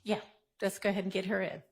Yeah, let's go ahead and get her in.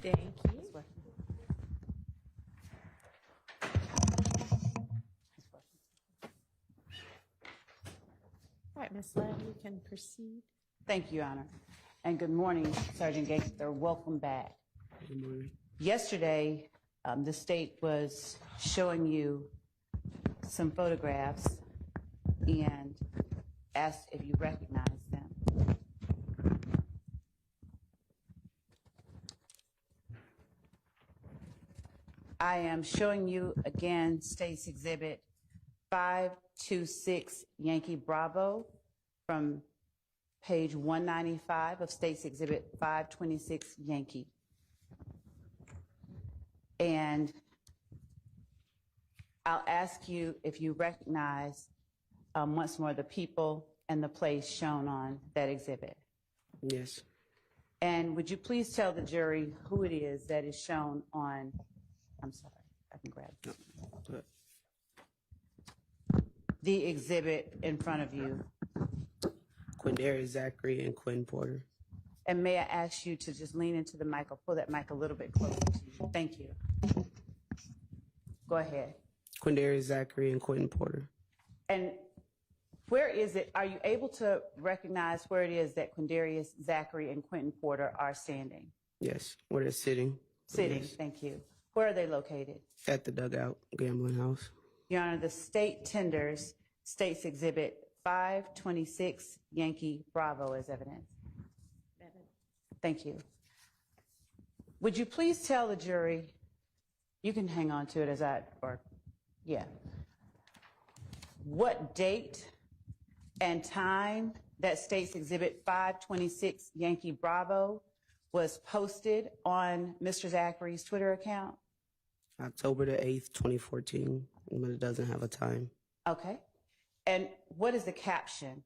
Thank you. All right, Ms. Ladd, you can proceed. Thank you, Your Honor. And good morning, Sergeant Gangster. Welcome back. Good morning. Yesterday, the state was showing you some photographs and asked if you recognize them. I am showing you again State's Exhibit 526 Yankee Bravo from page 195 of State's Exhibit 526 Yankee. And I'll ask you if you recognize once more the people and the place shown on that exhibit. Yes. And would you please tell the jury who it is that is shown on, I'm sorry, I can grab it. No. The exhibit in front of you. Quindarius Zachary and Quinn Porter. And may I ask you to just lean into the mic or pull that mic a little bit closer to you? Thank you. Go ahead. Quindarius Zachary and Quinn Porter. And where is it? Are you able to recognize where it is that Quindarius Zachary and Quentin Porter are standing? Yes, where they're sitting. Sitting, Yes. thank you. Where are they located? At the dugout gambling house. Your Honor, the state tenders State's Exhibit 526 Yankee Bravo as evidence. Thank you. Would you please tell the jury, you can hang on to it what date and time that State's Exhibit 526 Yankee Bravo was posted on Mr. Zachary's Twitter account? October the 8th, 2014, but it doesn't have a time. Okay. And what is the caption?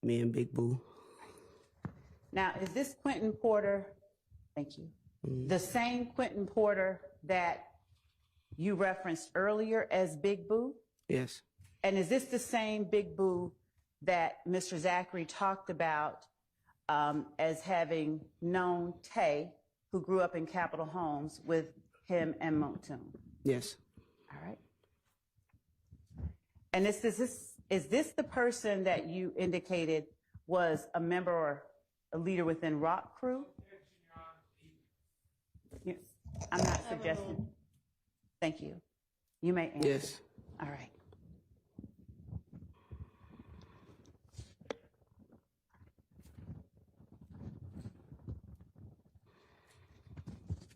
Me and Big Boo. Now, is this Quentin Porter, thank you, the same Quentin Porter that you referenced earlier as Big Boo? Yes. And is this the same Big Boo that Mr. Zachary talked about as having known Tay, who grew up in Capitol Homes with him and Montun? Yes. All right. And is this the person that you indicated was a member or a leader within Rock Crew? Yes. I'm not suggesting. Thank you. You may answer. Yes. All right.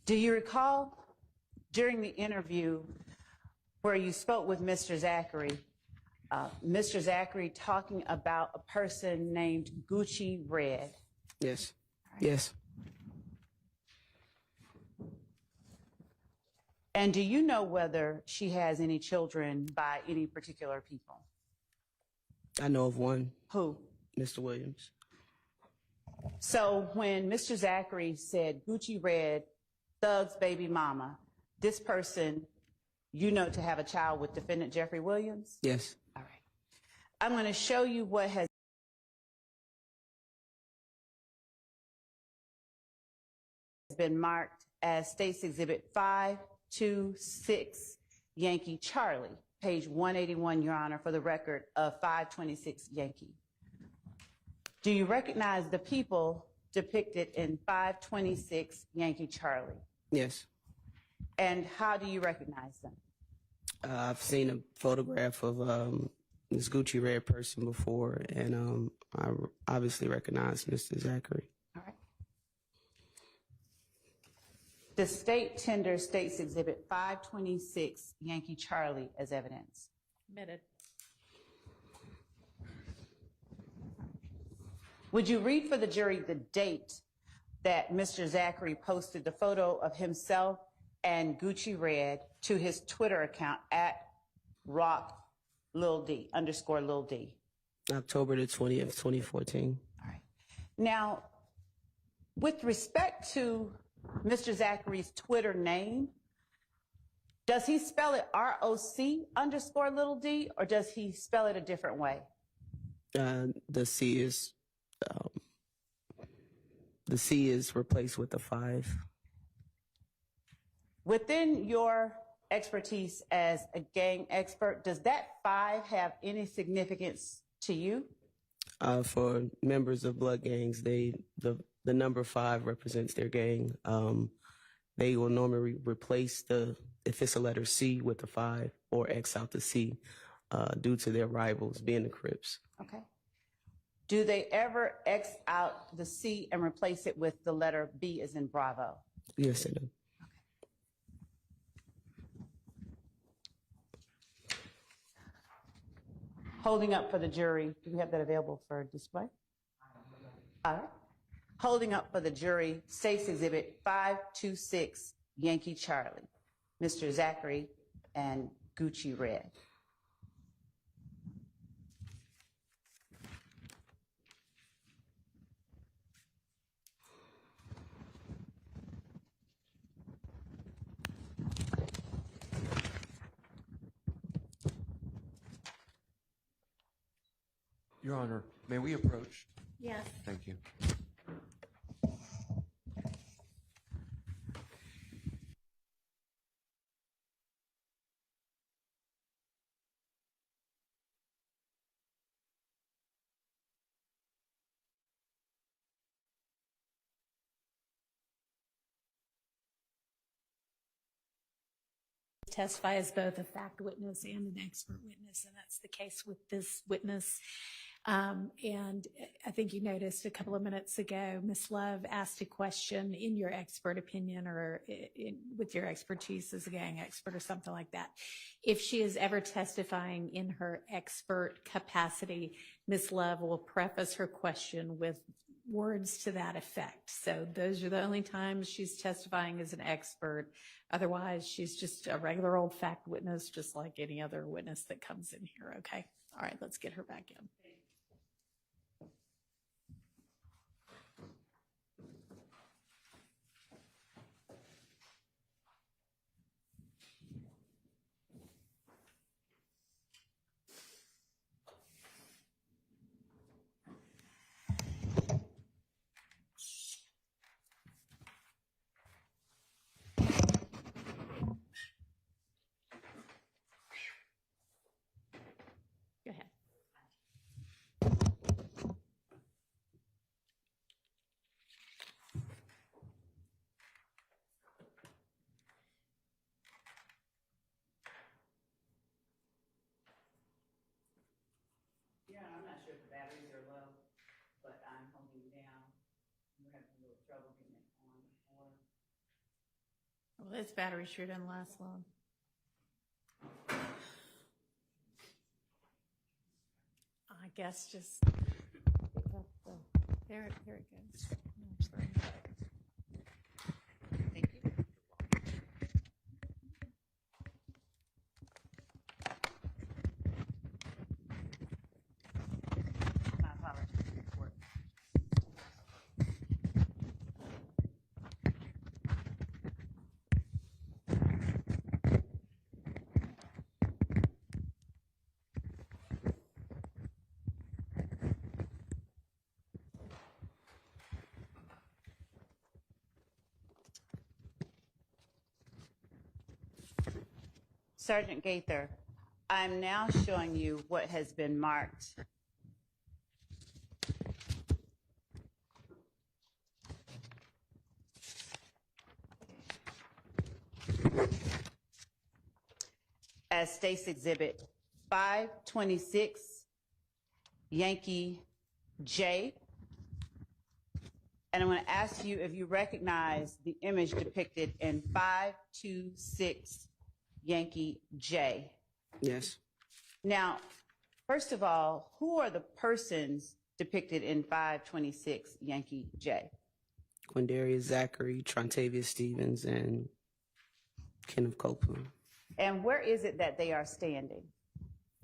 Do you recall during the interview where you spoke with Mr. Zachary talking about a person named Gucci Red? Yes. Yes. And do you know whether she has any children by any particular people? I know of one. Who? Mr. Williams. So when Mr. Zachary said Gucci Red, Thug's baby mama, this person, you know, to have a child with defendant Jeffery Williams? Yes. All right. I'm going to show you what has been marked as State's Exhibit 526 Yankee Charlie, page 181, Your Honor, for the record of 526 Yankee. Do you recognize the people depicted in 526 Yankee Charlie? Yes. And how do you recognize them? I've seen a photograph of this Gucci Red person before, and I obviously recognize Mr. Zachary. All right. The state tenders State's Exhibit 526 Yankee Charlie as evidence. Admitted. Would you read for the jury the date that Mr. Zachary posted the photo of himself and Gucci Red to his Twitter account at rock Lil D, underscore Lil D? October the 20th, 2014. All right. Now, with respect to Mr. Zachary's Twitter name, does he spell it ROC underscore Lil D, or does he spell it a different way? The C is replaced with a 5. Within your expertise as a gang expert, does that 5 have any significance to you? For members of blood gangs, the number 5 represents their gang. They will normally replace if it's a letter C with the 5 or X out the C due to their rivals being the Crips. Okay. Do they ever X out the C and replace it with the letter B as in Bravo? Yes, they do. Holding up for the jury, do we have that available for display? All right. Holding up for the jury, State's Exhibit 526, Yankee Charlie, Mr. Zachary and Gucci Red. Your Honor, may we approach? Yes. Thank you. Testify as both a fact witness and an expert witness, and that's the case with this witness. And I think you noticed a couple of minutes ago, Ms. Love asked a question in your expert opinion or with your expertise as a gang expert or something like that. If she is ever testifying in her expert capacity, Ms. Love will preface her question with words to that effect. So those are the only times she's testifying as an expert. Otherwise, she's just a regular old fact witness, just like any other witness that comes in here. Okay. All right, let's get her back in. This battery sure doesn't last long. I guess just pick up there it goes. Thank you. My apologies. Sergeant Gaither, I'm now showing you what has been marked as State's Exhibit 526, Yankee J. And I'm going to ask you if you recognize the image depicted in 526, Yankee J. Yes. Now, first of all, who are the persons depicted in 526 Yankee J? Quindarius Zachary, Trontavious Stevens, and Kenneth Copeland. And where is it that they are standing?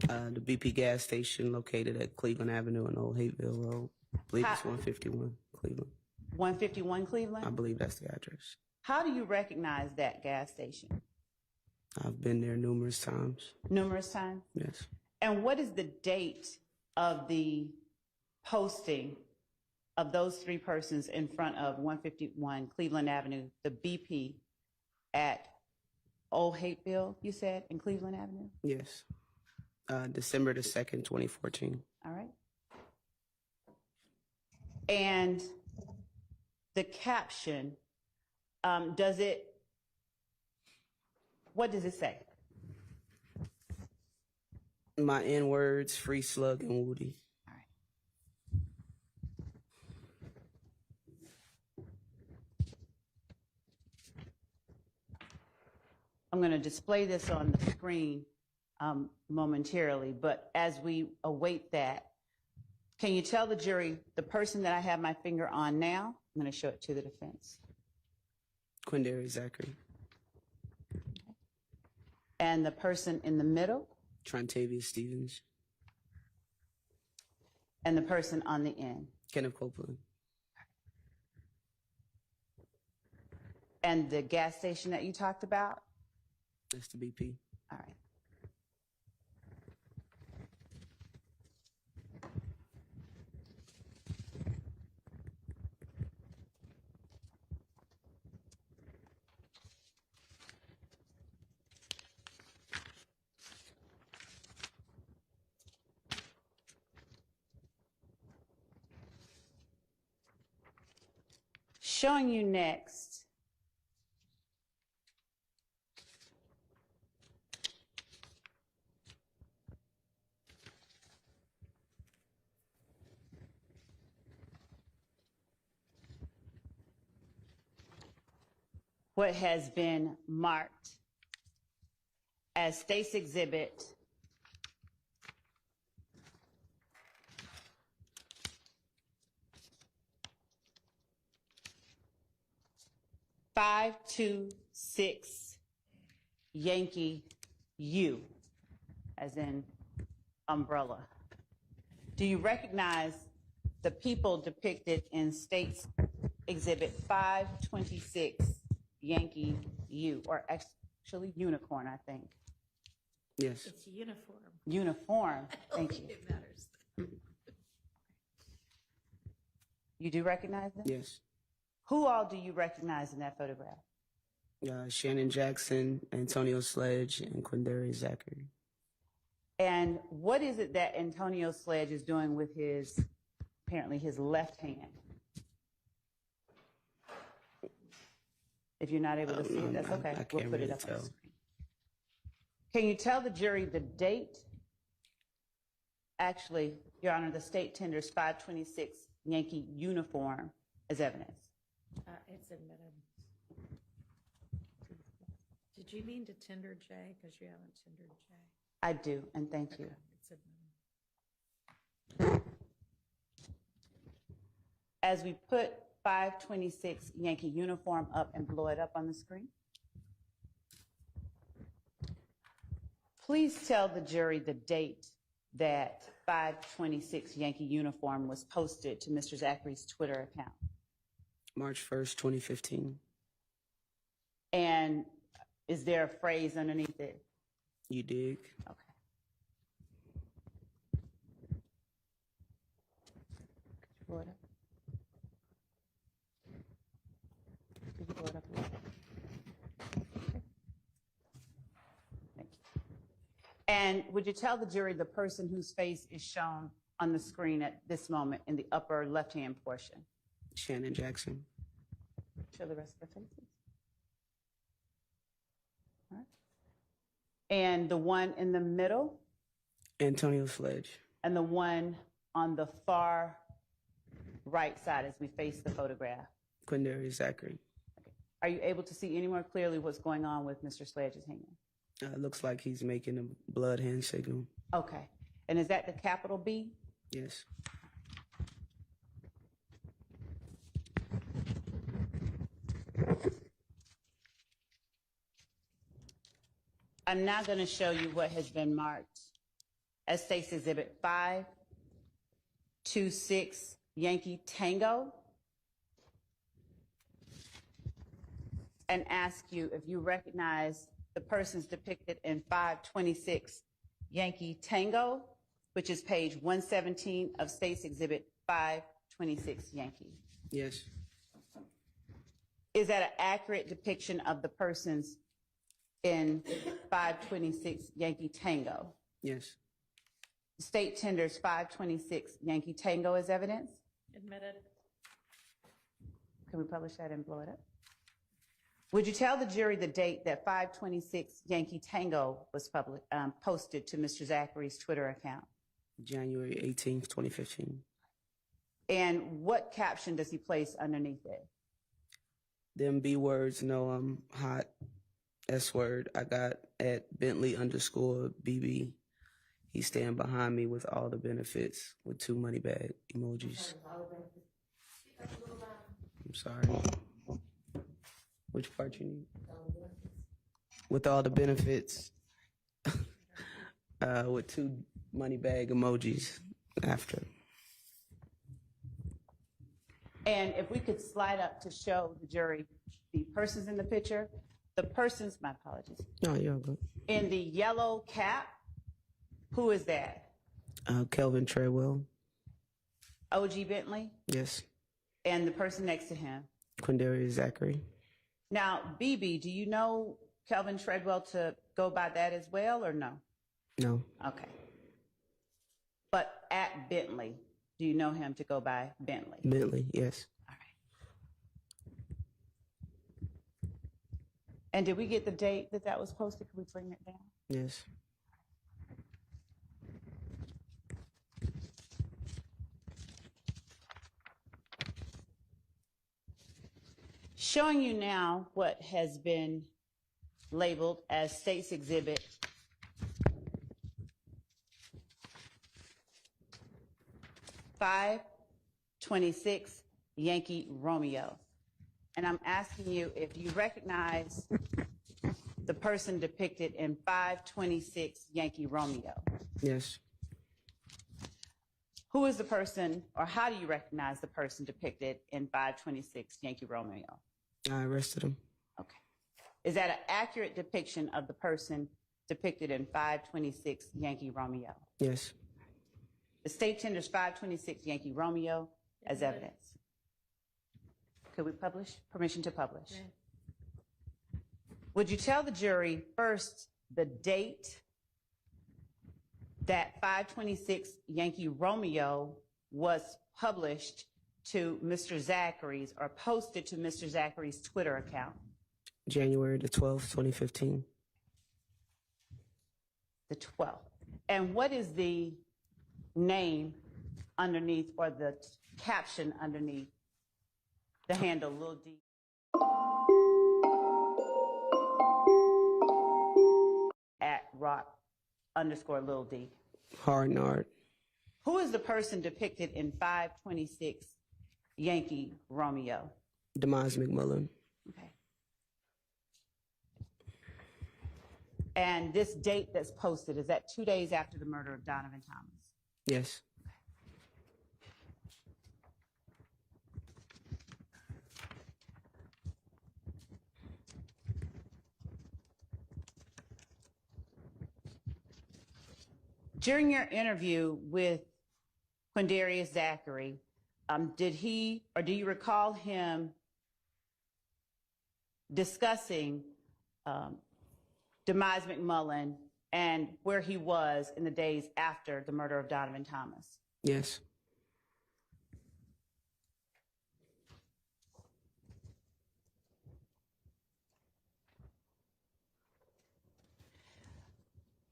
The BP gas station located at Cleveland Avenue and Old Hateville Road. I believe it's 151 Cleveland. 151 Cleveland? I believe that's the address. How do you recognize that gas station? I've been there numerous times. Numerous times? Yes. And what is the date of the posting of those three persons in front of 151 Cleveland Avenue, the BP at Old Hateville, you said, in Cleveland Avenue? Yes. December the 2nd, 2014. All right. And the caption, what does it say? My N-words, Free Slug and Woody. All right. I'm going to display this on the screen momentarily, but as we await that, can you tell the jury the person that I have my finger on now? I'm going to show it to the defense. Quindarius Zachary. And the person in the middle? Trontavious Stevens. And the person on the end? Kenneth Copeland. And the gas station that you talked about? That's the BP. All right. Showing you next what has been marked as State's Exhibit 526 Yankee U, as in umbrella. Do you recognize the people depicted in State's Exhibit 526 Yankee U, or actually unicorn, I think? Yes. It's a uniform. Uniform, thank you. It matters. You do recognize them? Yes. Who all do you recognize in that photograph? Shannon Jackson, Antonio Sledge, and Quindarius Zachary. And what is it that Antonio Sledge is doing with his, apparently his left hand? If you're not able to see it, that's okay. I We'll can't put it really up on the tell. screen. Can you tell the jury the date? Actually, Your Honor, the state tenders 526 Yankee uniform as evidence. It's admitted. Did you mean to tender J? Because you haven't tendered J. I do, and thank you. Okay, it's admitted. As we put 526 Yankee uniform up and blow it up on the screen, please tell the jury the date that 526 Yankee uniform was posted to Mr. Zachary's Twitter account. March 1st, 2015. And is there a phrase underneath it? You dig? Okay. Could you blow it up? Could you blow it up a little? Okay. Thank you. And would you tell the jury the person whose face is shown on the screen at this moment in the upper left-hand portion? Shannon Jackson. Show the rest of the faces. All right. And the one in the middle, Antonio Sledge. and the one on the far right side as we face the photograph. Quindarius Zachary. Are you able to see any more clearly what's going on with Mr. Sledge's hand? It looks like he's making a blood hand signal. Okay. And is that the capital B? Yes. I'm now going to show you what has been marked as State's Exhibit 526 Yankee Tango, and ask you if you recognize the persons depicted in 526 Yankee Tango, which is page 117 of State's Exhibit 526 Yankee. Yes. Is that an accurate depiction of the persons in 526 Yankee Tango? Yes. The state tenders 526 Yankee Tango as evidence. Admitted. Can we publish that and blow it up? Would you tell the jury the date that 526 Yankee Tango was posted to Mr. Zachary's Twitter account? January 18th, 2015. And what caption does he place underneath it? Them B words, no, I'm hot. S word, I got at Bentley_BB. He's standing behind me with all the benefits with 2 money bag emojis. I'm sorry. Which part you need? With all the benefits. With 2 money bag emojis after. And if we could slide up to show the jury the persons in the picture, the persons, my apologies, No, you're good. in the yellow cap, who is that? Kelvin Treadwell. OG Bentley? Yes. And the person next to him? Quindarius Zachary. Now, BB, do you know Kelvin Treadwell to go by that as well, or no? No. Okay. But at Bentley, do you know him to go by Bentley? Bentley, yes. All right. And did we get the date that that was posted? Can we bring it down? Yes. Showing you now what has been labeled as State's Exhibit 526 Yankee Romeo. And I'm asking you if you recognize the person depicted in 526 Yankee Romeo. Yes. Who is the person, or how do you recognize the person depicted in 526 Yankee Romeo? I arrested him. Okay. Is that an accurate depiction of the person depicted in 526 Yankee Romeo? Yes. The state tenders 526 Yankee Romeo as evidence. Could we publish? Permission to publish. Yeah. Would you tell the jury first the date that 526 Yankee Romeo was published to Mr. Zachary's or posted to Mr. Zachary's Twitter account? January the 12th, 2015. The 12th. And what is the name underneath, or the caption underneath the handle, Lil D? underscore Lil D? Harnard. Who is the person depicted in 526 Yankee Romeo? Demise McMullen. Okay. And this date that's posted, is that 2 days after the murder of Donovan Thomas? Yes. During your interview with Quindarius Zachary, did he, or do you recall him discussing Demise McMullen and where he was in the days after the murder of Donovan Thomas? Yes.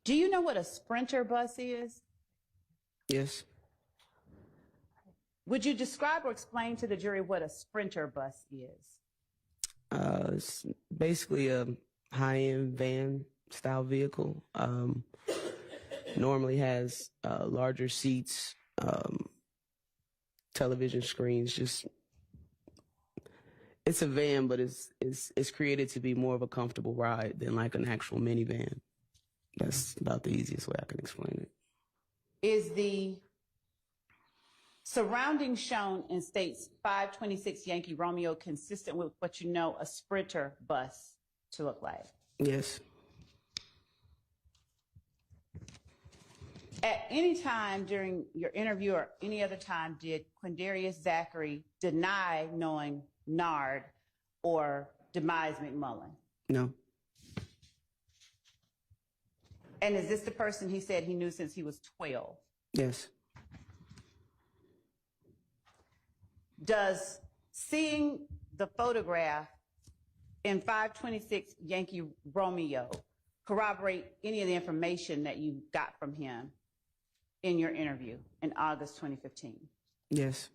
Do you know what a Sprinter bus is? Yes. Would you describe or explain to the jury what a Sprinter bus is? It's basically a high-end van style vehicle. Normally has larger seats, television screens. Just it's a van, but it's created to be more of a comfortable ride than like an actual minivan. That's about the easiest way I can explain it. Is the surrounding shown in states 526 Yankee Romeo consistent with what you know a Sprinter bus to look like? Yes. At any time during your interview or any other time, did Quindarius Zachary deny knowing Nard or Demise McMullen? No. And is this the person he said he knew since he was 12? Yes. Does seeing the photograph in 526 Yankee Romeo corroborate any of the information that you got from him in your interview in August 2015? Yes.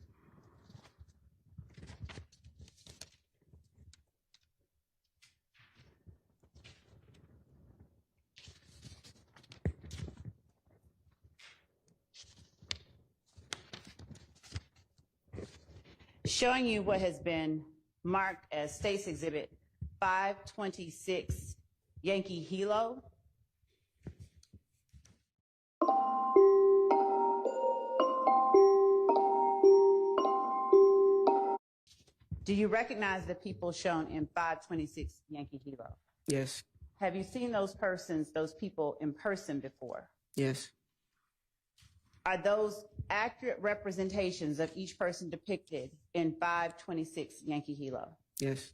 Showing you what has been marked as State's Exhibit 526 Yankee Hilo. Do you recognize the people shown in 526 Yankee Hilo? Yes. Have you seen those persons, those people in person before? Yes. Are those accurate representations of each person depicted in 526 Yankee Hilo? Yes.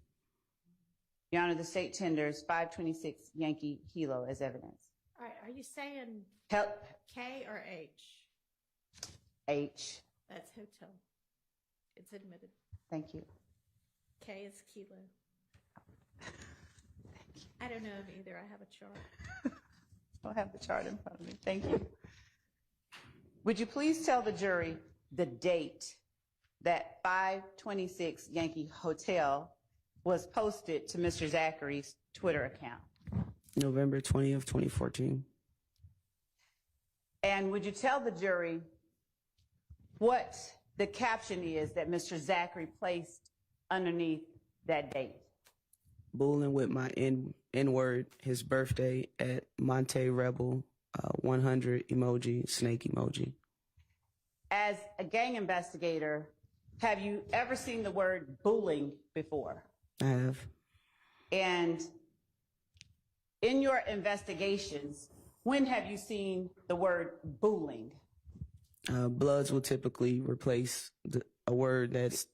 Your Honor, the state tenders 526 Yankee Hilo as evidence. All right, are you saying Help. K or H? H. That's hotel. It's admitted. Thank you. K is kilo. I don't know of either. I have a chart. I don't have the chart in front of me. Thank you. Would you please tell the jury the date that 526 Yankee Hotel was posted to Mr. Zachary's Twitter account? November 20th, 2014. And would you tell the jury what the caption is that Mr. Zachary placed underneath that date? Bullin' with my N-word, his birthday at Monte Rebel, 100 emoji, snake emoji. As a gang investigator, have you ever seen the word bullying before? I have. And in your investigations, when have you seen the word bullying? Bloods will typically replace a word that's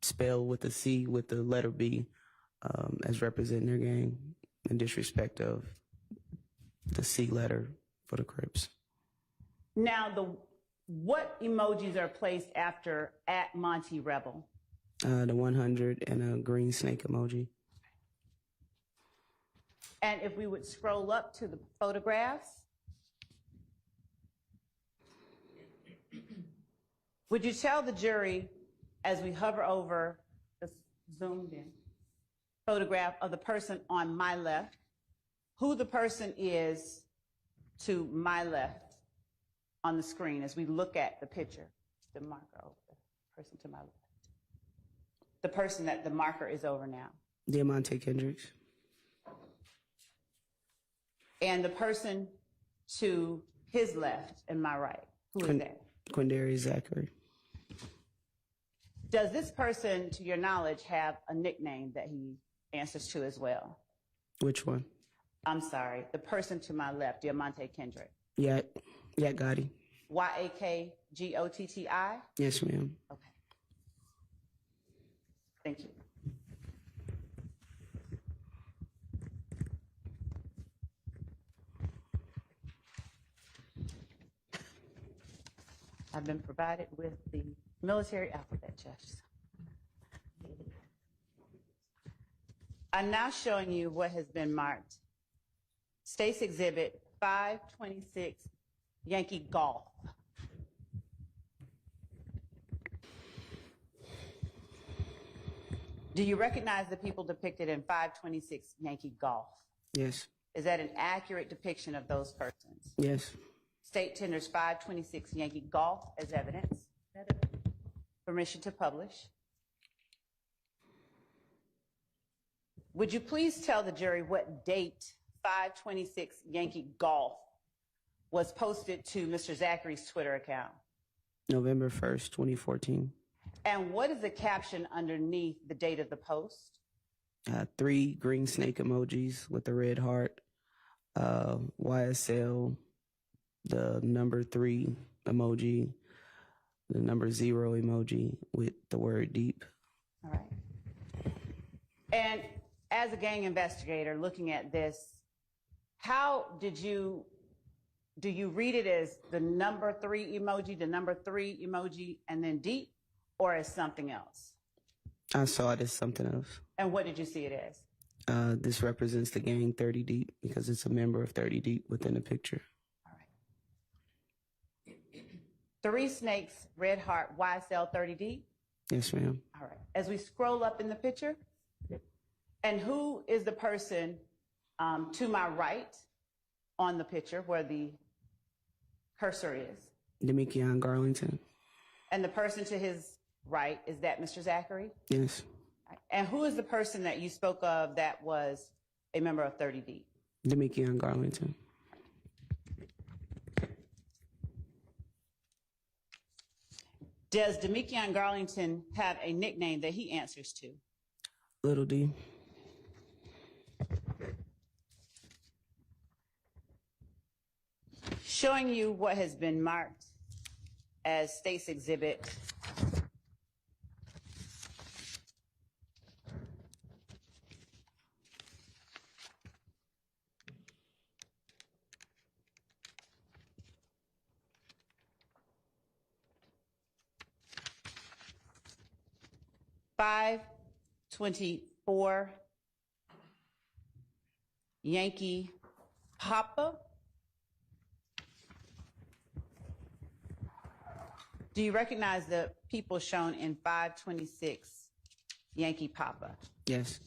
spelled with a C with the letter B as representing their gang in disrespect of the C letter for the Crips. Now, what emojis are placed after at Monty Rebel? The 100 and a green snake emoji. And if we would scroll up to the photographs, would you tell the jury, as we hover over the zoomed in photograph of the person on my left, who the person is to my left on the screen as we look at the picture, the marker over the person to my left, the person that the marker is over now, Diamante Kendricks. and the person to his left and my right, who is that? Quindarius Zachary. Does this person, to your knowledge, have a nickname that he answers to as well? Which one? I'm sorry, the person to my left, Diamante Kendrick. Yak Gotti. Yakgotti? Yes, ma'am. Okay. Thank you. I've been provided with the military alphabet, Judge. I'm now showing you what has been marked. State's Exhibit 526, Yankee Golf. Do you recognize the people depicted in 526 Yankee Golf? Yes. Is that an accurate depiction of those persons? Yes. State tenders 526 Yankee Golf as evidence. Permission to publish. Would you please tell the jury what date 526 Yankee Golf was posted to Mr. Zachary's Twitter account? November 1st, 2014. And what is the caption underneath the date of the post? 3 green snake emojis with the red heart. YSL, the number 3 emoji, the number 0 emoji with the word deep. All right. And as a gang investigator looking at this, how do you read it as the number 3 emoji, the number 3 emoji, and then deep, or as something else? I saw it as something else. And what did you see it as? This represents the gang 30 Deep because it's a member of 30 Deep within the picture. All right. 3 snakes, red heart, YSL 30 Deep? Yes, ma'am. All right. As we scroll up in the picture, and who is the person to my right on the picture where the cursor is? Demikion Garlington. And the person to his right, is that Mr. Zachary? Yes. And who is the person that you spoke of that was a member of 30 Deep? Demikion Garlington. Does Demikion Garlington have a nickname that he answers to? Little D. Showing you what has been marked as State's Exhibit 524 Yankee Papa. Do you recognize the people shown in 526 Yankee Papa? Yes.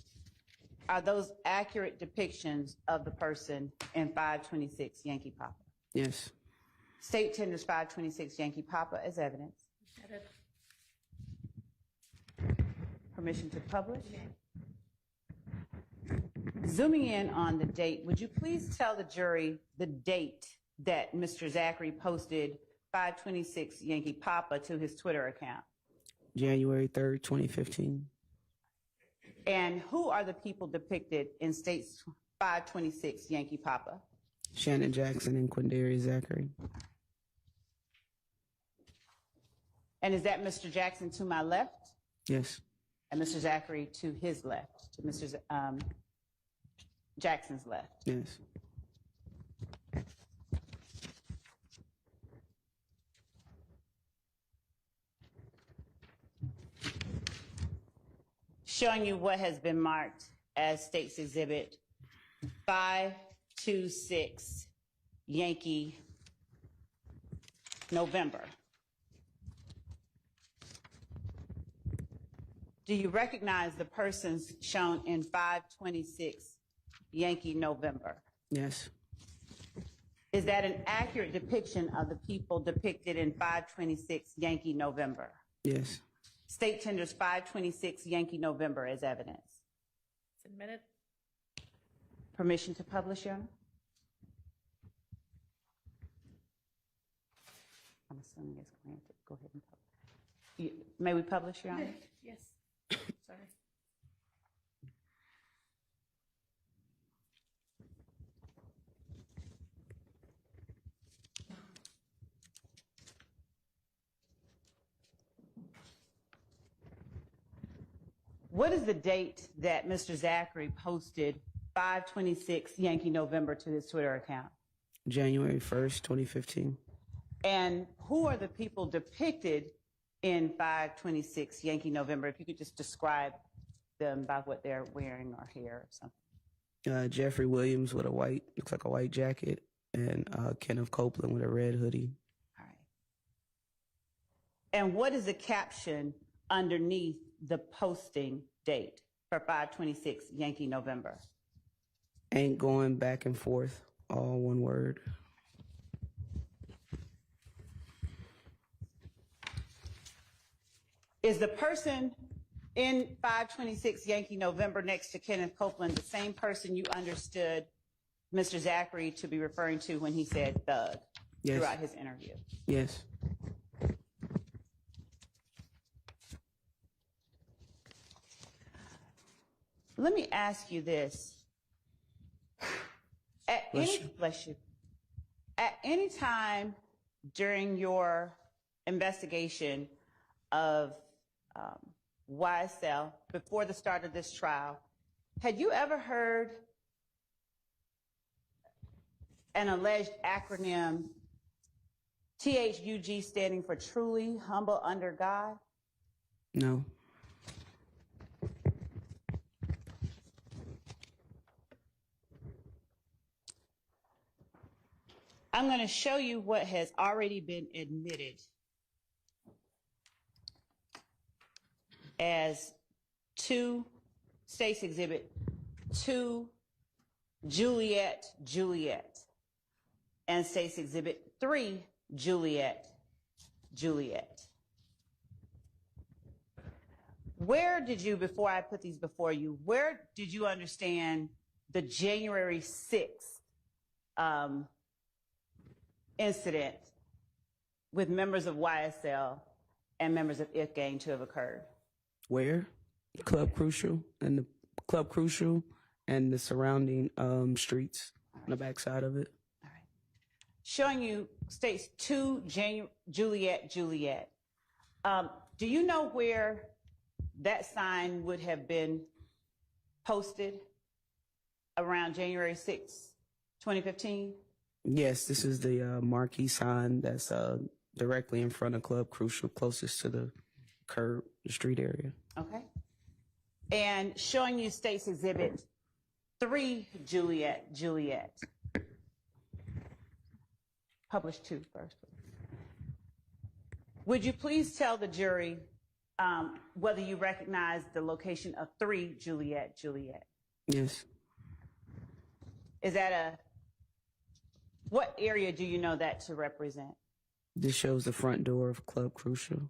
Are those accurate depictions of the person in 526 Yankee Papa? Yes. State tenders 526 Yankee Papa as evidence. Permission to publish. Zooming in on the date, would you please tell the jury the date that Mr. Zachary posted 526 Yankee Papa to his Twitter account? January 3rd, 2015. And who are the people depicted in State's 526 Yankee Papa? Shannon Jackson and Quindarius Zachary. And is that Mr. Jackson to my left? Yes. And Mr. Zachary to his left, to Mr. Jackson's left? Yes. Showing you what has been marked as State's Exhibit 526 Yankee November. Do you recognize the persons shown in 526 Yankee November? Yes. Is that an accurate depiction of the people depicted in 526 Yankee November? Yes. State tenders 526 Yankee November as evidence. It's admitted. Permission to publish, Your Honor? I'm assuming it's granted. Go ahead and publish. May we publish, Your Honor? Yes. Sorry. What is the date that Mr. Zachary posted 526 Yankee November to his Twitter account? January 1st, 2015. And who are the people depicted in 526 Yankee November? If you could just describe them by what they're wearing or hair or something. Jeffery Williams with looks like a white jacket, and Kenneth Copeland with a red hoodie. All right. And what is the caption underneath the posting date for 526 Yankee November? Ain't going back and forth, all one word. Is the person in 526 Yankee November next to Kenneth Copeland the same person you understood Mr. Zachary to be referring to when he said thug Yes. throughout his interview? Yes. Let me ask you this. Bless you. At any time during your investigation of YSL before the start of this trial, had you ever heard an alleged acronym THUG standing for truly humble under God? No. I'm going to show you what has already been admitted as State's Exhibit 2, Juliet, and State's Exhibit 3, Juliet. Where did you, before I put these before you, where did you understand the January 6th incident with members of YSL and members of IF gang to have occurred? Where? Club Crucial and the surrounding streets on the backside of it. All right. Showing you States 2, Juliet. Do you know where that sign would have been posted around January 6, 2015? Yes, this is the marquee sign that's directly in front of Club Crucial, closest to the curb, the street area. Okay. And showing you State's Exhibit 3, Juliet. Publish 2 first. Would you please tell the jury whether you recognize the location of 3, Juliet? Yes. Is that what area do you know that to represent? This shows the front door of Club Crucial.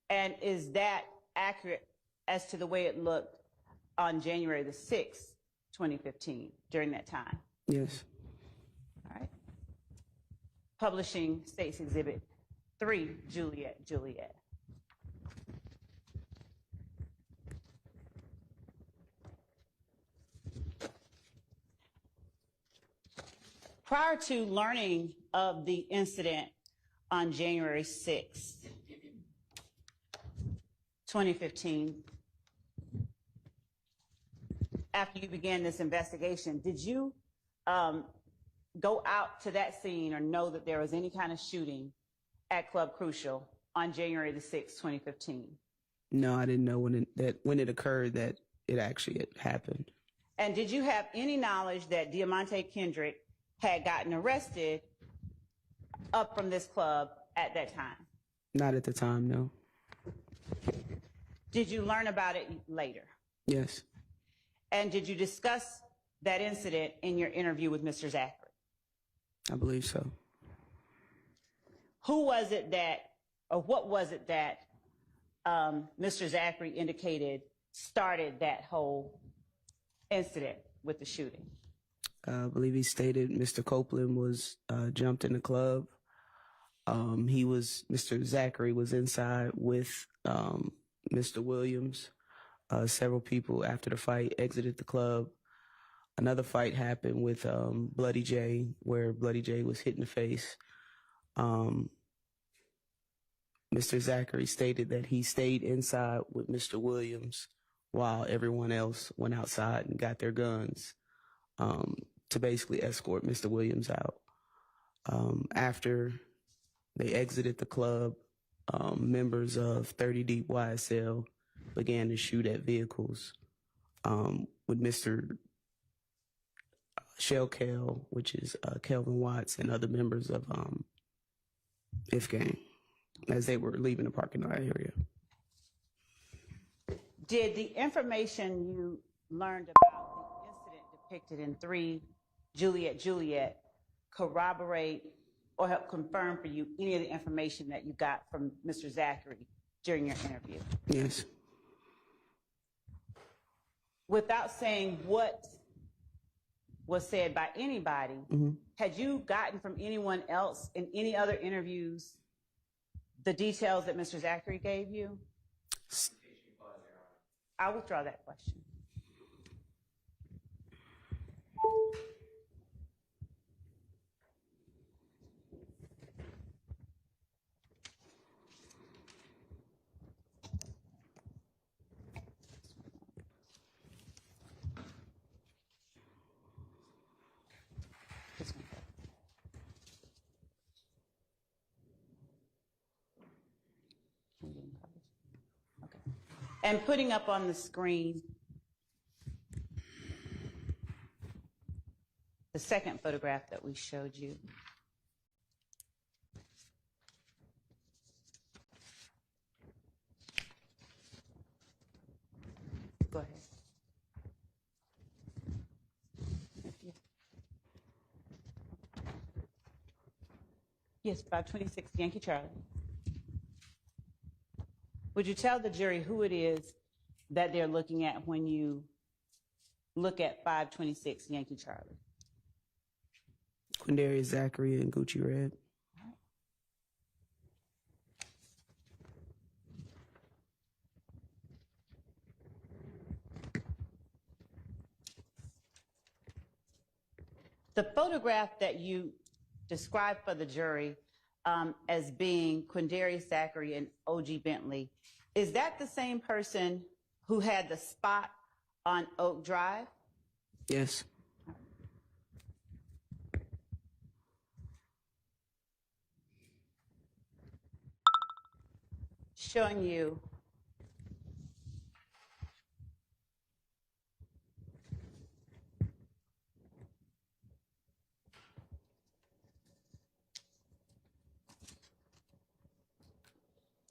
And is that accurate as to the way it looked on January the 6th, 2015, during that time? Yes. All right. Publishing State's Exhibit 3, Juliet. Prior to learning of the incident on January 6th, 2015, after you began this investigation, did you go out to that scene or know that there was any kind of shooting at Club Crucial on January the 6th, 2015? No, I didn't know when it occurred that it actually had happened. And did you have any knowledge that Diamante Kendrick had gotten arrested up from this club at that time? Not at the time, no. Did you learn about it later? Yes. And did you discuss that incident in your interview with Mr. Zachary? I believe so. Who was it that, or what was it that Mr. Zachary indicated started that whole incident with the shooting? I believe he stated Mr. Copeland was jumped in the club. Mr. Zachary was inside with Mr. Williams. Several people after the fight exited the club. Another fight happened with Bloody J, where Bloody J was hit in the face. Mr. Zachary stated that he stayed inside with Mr. Williams while everyone else went outside and got their guns to basically escort Mr. Williams out. After they exited the club, members of 30 Deep YSL began to shoot at vehicles with Mr. Shell Kel, which is Kelvin Watts, and other members of If Gang as they were leaving the parking lot area. Did the information you learned about the incident depicted in 3 Juliet corroborate or help confirm for you any of the information that you got from Mr. Zachary during your interview? Yes. Without saying what was said by anybody, had you gotten from anyone else in any other interviews the details that Mr. Zachary gave you? I'll withdraw that question. Okay. And putting up on the screen the second photograph that we showed you. Go ahead. Yes, 526 Yankee Charlie. Would you tell the jury who it is that they're looking at when you look at 526 Yankee Charlie? Quindarius Zachary and Gucci Red. The photograph that you described for the jury as being Quindarius Zachary and O.G. Bentley, is that the same person who had the spot on Oak Drive? Yes. Showing you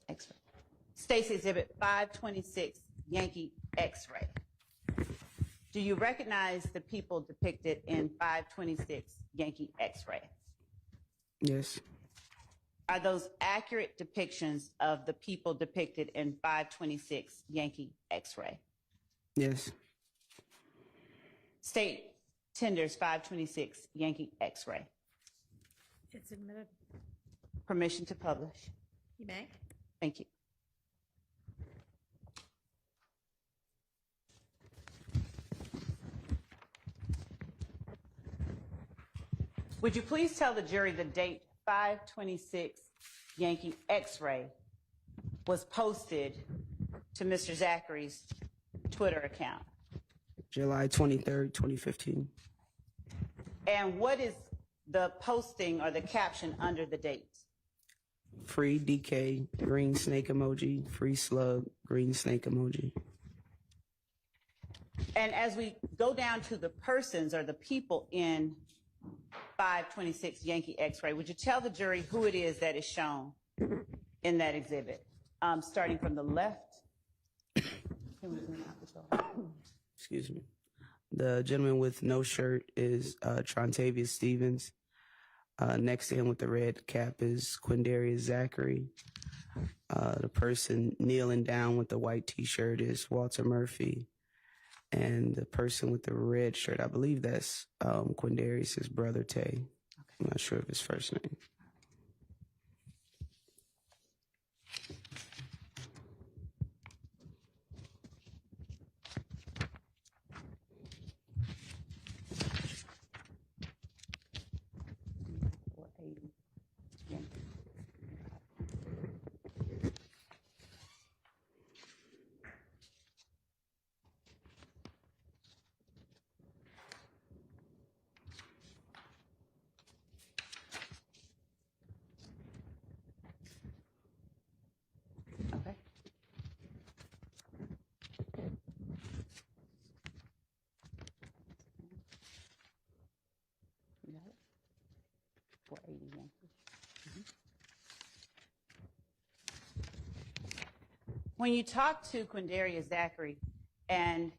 X-ray. State's Exhibit 526 Yankee X-ray. Do you recognize the people depicted in 526 Yankee X-ray? Yes. Are those accurate depictions of the people depicted in 526 Yankee X-ray? Yes. State tenders 526 Yankee X-ray. It's admitted. Permission to publish. You may. Thank you. Would you please tell the jury the date 526 Yankee X-ray was posted to Mr. Zachary's Twitter account? July 23rd, 2015. And what is the posting or the caption under the date? Free DK, green snake emoji. Free slug, green snake emoji. And as we go down to the persons or the people in 526 Yankee X-ray, would you tell the jury who it is that is shown in that exhibit? Starting from the left. Excuse me. The gentleman with no shirt is Trontavious Stevens. Next to him with the red cap is Quindarius Zachary. The person kneeling down with the white T-shirt is Walter Murphy. And the person with the red shirt, I believe that's Quindarius' brother, Tay. I'm not sure of his first name. Okay. You got it? 480 Yankee. When you talked to Quindarius Zachary and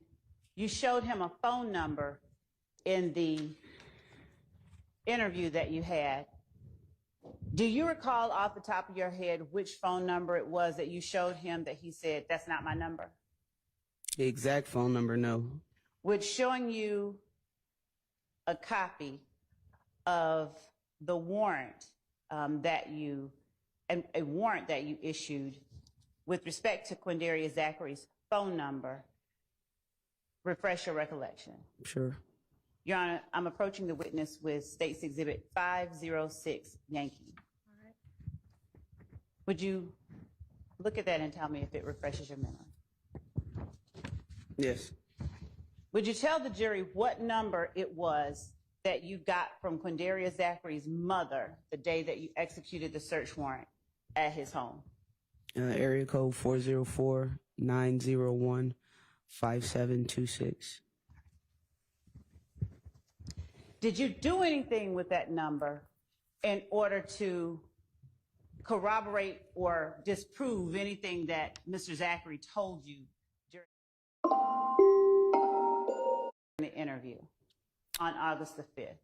you showed him a phone number in the interview that you had, do you recall off the top of your head which phone number it was that you showed him that he said, that's not my number? The exact phone number, no. Would showing you a copy of the warrant that you, and a warrant that you issued with respect to Quindarius Zachary's phone number, refresh your recollection? Sure. Your Honor, I'm approaching the witness with State's Exhibit 506 Yankee. All right. Would you look at that and tell me if it refreshes your memory? Yes. Would you tell the jury what number it was that you got from Quindarius Zachary's mother the day that you executed the search warrant at his home? Area code 404-901-5726. Did you do anything with that number in order to corroborate or disprove anything that Mr. Zachary told you during the interview on August the 5th?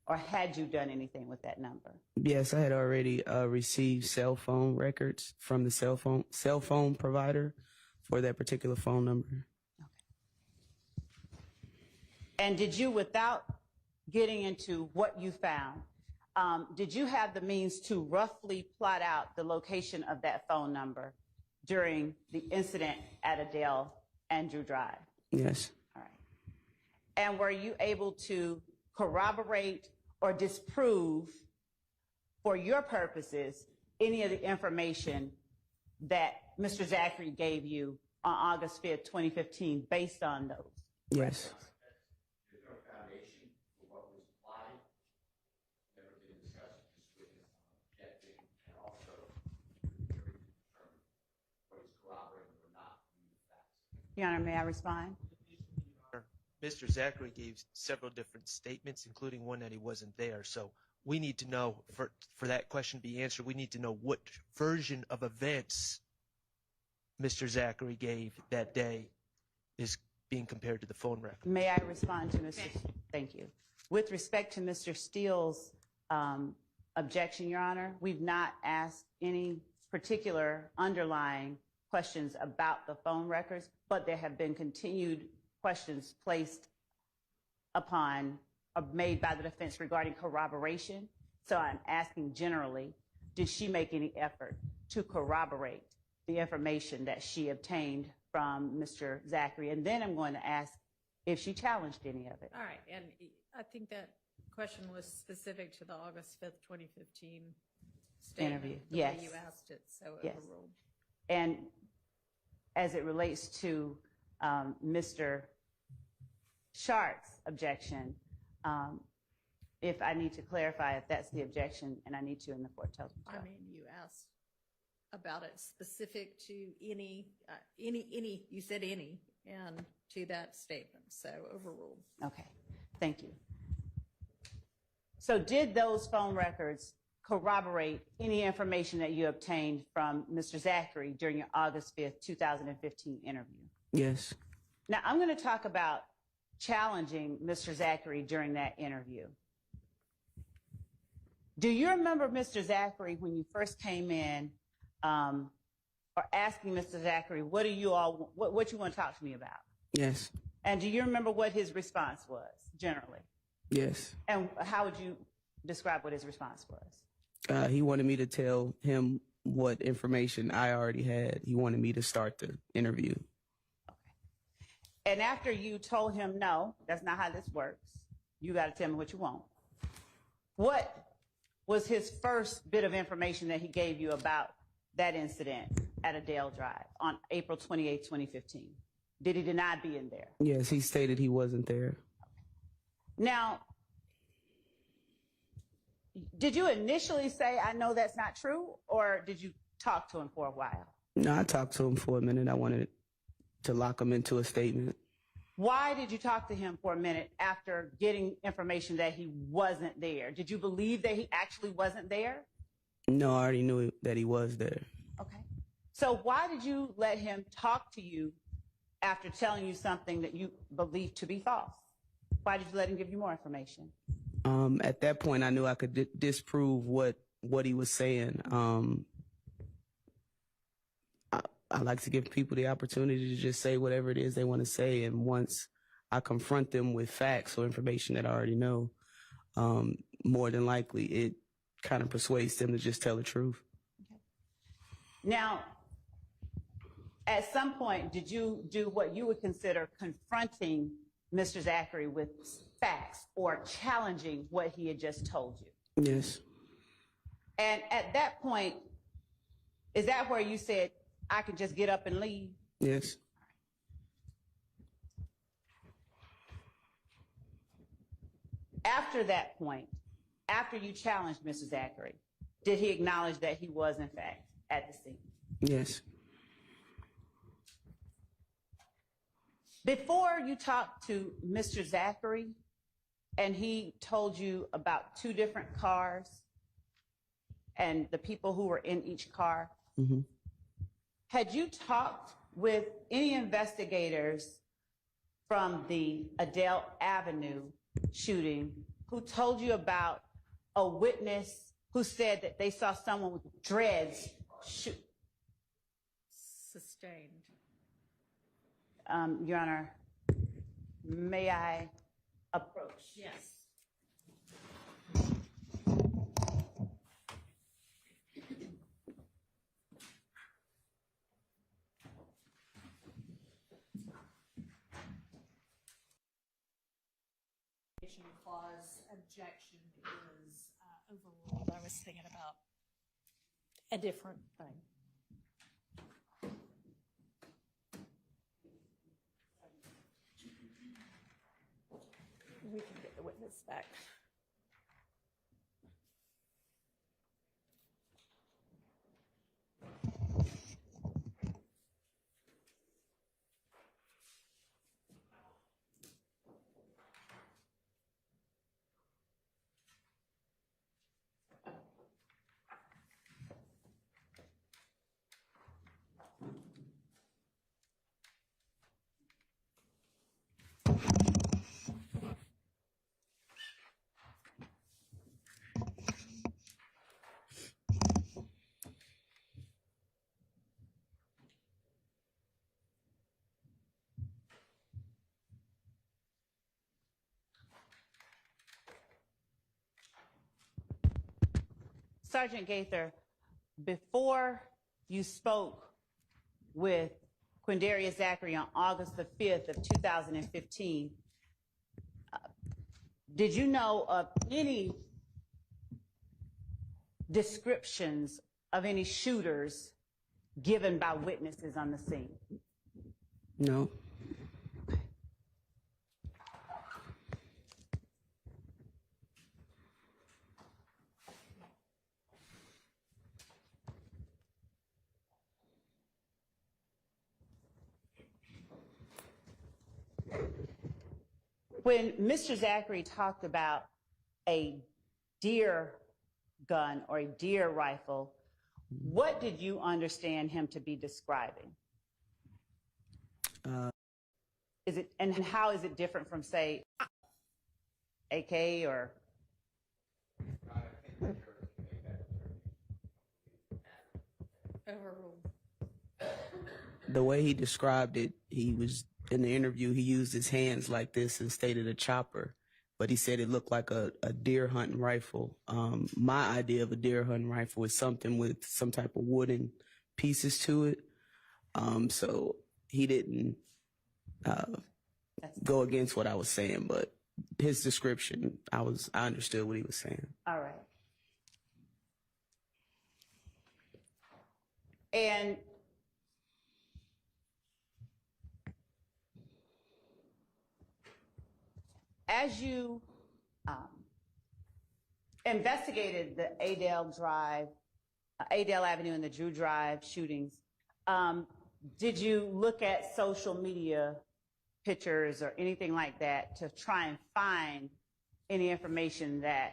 Or had you done anything with that number? Yes, I had already received cell phone records from the cell phone provider for that particular phone number. And did you, without getting into what you found, did you have the means to roughly plot out the location of that phone number during the incident at Adele Andrew Drive? Yes. All right. And were you able to corroborate or disprove, for your purposes, any of the information that Mr. Zachary gave you on August 5th, 2015, based on those? Yes. There's no foundation for what was plotted, never been discussed with this witness on objecting, and also the jury to determine what is corroborated or not from the facts. Your Honor, may I respond? Mr. Zachary gave several different statements, including one that he wasn't there. So we need to know, for that question to be answered, we need to know what version of events Mr. Zachary gave that day is being compared to the phone record. May I respond to Mr. Thank you. With respect to Mr. Steele's objection, Your Honor, we've not asked any particular underlying questions about the phone records, but there have been continued questions placed upon or made by the defense regarding corroboration. So I'm asking generally, did she make any effort to corroborate the information that she obtained from Mr. Zachary? And then I'm going to ask if she challenged any of it. All right, and I think that question was specific to the August 5th, 2015 statement. Interview, the yes. way you asked it, so Yes. overruled. And as it relates to Mr. Sharp's objection, if I need to clarify if that's the objection, and I need to, and the court tells me so. I mean, you asked about it specific to any, you said any, and to that statement, so overruled. Okay, thank you. So did those phone records corroborate any information that you obtained from Mr. Zachary during your August 5th, 2015 interview? Yes. Now, I'm going to talk about challenging Mr. Zachary during that interview. Do you remember, Mr. Zachary, when you first came in, or asking Mr. Zachary, what you want to talk to me about? Yes. And do you remember what his response was, generally? Yes. And how would you describe what his response was? He wanted me to tell him what information I already had. He wanted me to start the interview. And after you told him, no, that's not how this works, you got to tell me what you want. What was his first bit of information that he gave you about that incident at Adele Drive on April 28, 2015? Did he deny being there? Yes, he stated he wasn't there. Now, did you initially say, I know that's not true, or did you talk to him for a while? No, I talked to him for a minute. I wanted to lock him into a statement. Why did you talk to him for a minute after getting information that he wasn't there? Did you believe that he actually wasn't there? No, I already knew that he was there. Okay. So why did you let him talk to you after telling you something that you believed to be false? Why did you let him give you more information? At that point, I knew I could disprove what he was saying. I like to give people the opportunity to just say whatever it is they want to say. And once I confront them with facts or information that I already know, more than likely it kind of persuades them to just tell the truth. Okay. Now, at some point, did you do what you would consider confronting Mr. Zachary with facts or challenging what he had just told you? Yes. And at that point, is that where you said, I can just get up and leave? Yes. After that point, after you challenged Mr. Zachary, did he acknowledge that he was, in fact, at the scene? Yes. Before you talked to Mr. Zachary and he told you about two different cars and the people who were in each car, Mm-hmm. had you talked with any investigators from the Adele Avenue shooting who told you about a witness who said that they saw someone with dreads shoot? Sustained. Your Honor, may I approach? Yes. Clause objection is overruled. I was thinking about a different thing. We can get the witness back. Sergeant Gaither, before you spoke with Quindarius Zachary on August the 5th of 2015, did you know of any descriptions of any shooters given by witnesses on the scene? No. When Mr. Zachary talked about a deer gun or a deer rifle, what did you understand him to be describing? And how is it different from, say, AK or? I think there verbal. The way he described it, he was in the interview, he used his hands like this and stated a chopper, but he said it looked like a deer hunting rifle. My idea of a deer hunting rifle is something with some type of wooden pieces to it. So he didn't go against what I was saying, but his description, I understood what he was saying. All right. And as you investigated the Adele Avenue and the Drew Drive shootings, did you look at social media pictures or anything like that to try and find any information that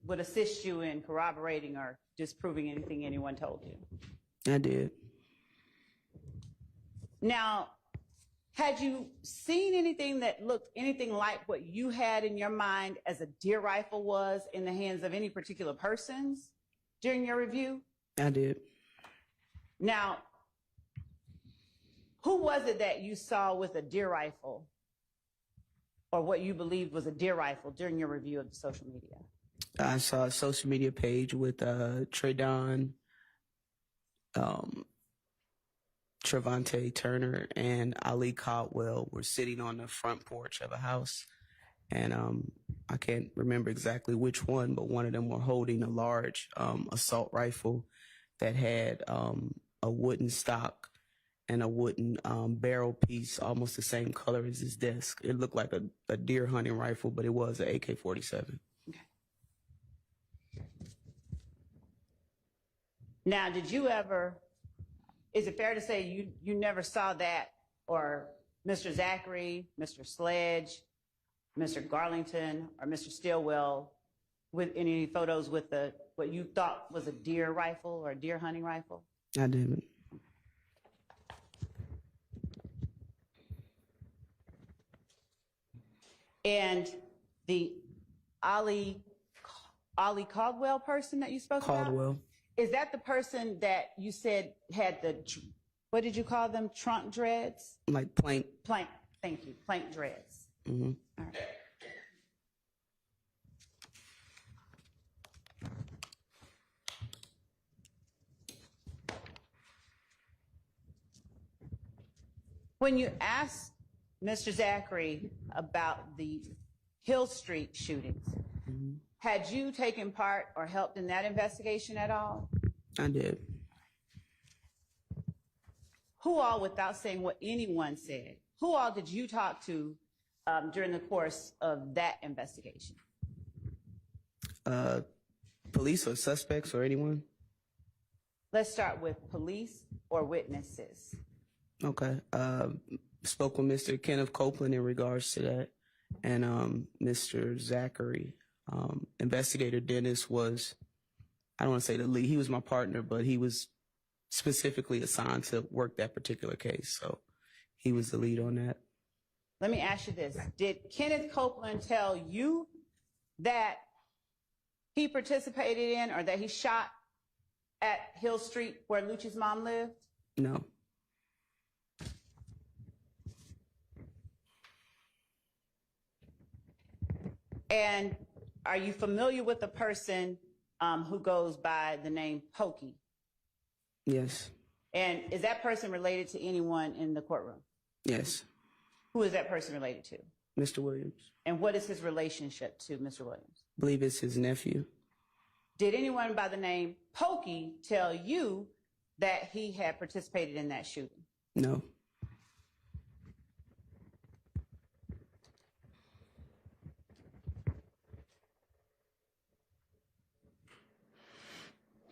would assist you in corroborating or disproving anything anyone told you? I did. Now, had you seen anything that looked anything like what you had in your mind as a deer rifle was in the hands of any particular persons during your review? I did. Now, who was it that you saw with a deer rifle or what you believed was a deer rifle during your review of the social media? I saw a social media page with Tredon, Trevante Turner, and Ali Caldwell were sitting on the front porch of a house. And I can't remember exactly which one, but one of them were holding a large assault rifle that had a wooden stock and a wooden barrel piece, almost the same color as his desk. It looked like a deer hunting rifle, but it was an AK-47. Okay. Now, did you ever, is it fair to say you never saw that, or Mr. Zachary, Mr. Sledge, Mr. Garlington, or Mr. Stillwell with any photos with what you thought was a deer rifle or a deer hunting rifle? I didn't. And the Ali Caldwell person that you spoke about? Caldwell. Is that the person that you said had what did you call them? Trunk dreads? Like plank. Plank. Thank you. Plank dreads. Mm-hmm. All right. When you asked Mr. Zachary about the Hill Street shootings, had you taken part or helped in that investigation at all? I did. Who all, without saying what anyone said, who all did you talk to during the course of that investigation? Police or suspects or anyone? Let's start with police or witnesses. Okay. Spoke with Mr. Kenneth Copeland in regards to that, and Mr. Zachary. Investigator Dennis was, I don't want to say the lead, he was my partner, but he was specifically assigned to work that particular case, so he was the lead on that. Let me ask you this. Did Kenneth Copeland tell you that he participated in or that he shot at Hill Street where Lucci's mom lived? No. And are you familiar with the person who goes by the name Pokey? Yes. And is that person related to anyone in the courtroom? Yes. Who is that person related to? Mr. Williams. And what is his relationship to Mr. Williams? I believe it's his nephew. Did anyone by the name Pokey tell you that he had participated in that shooting? No.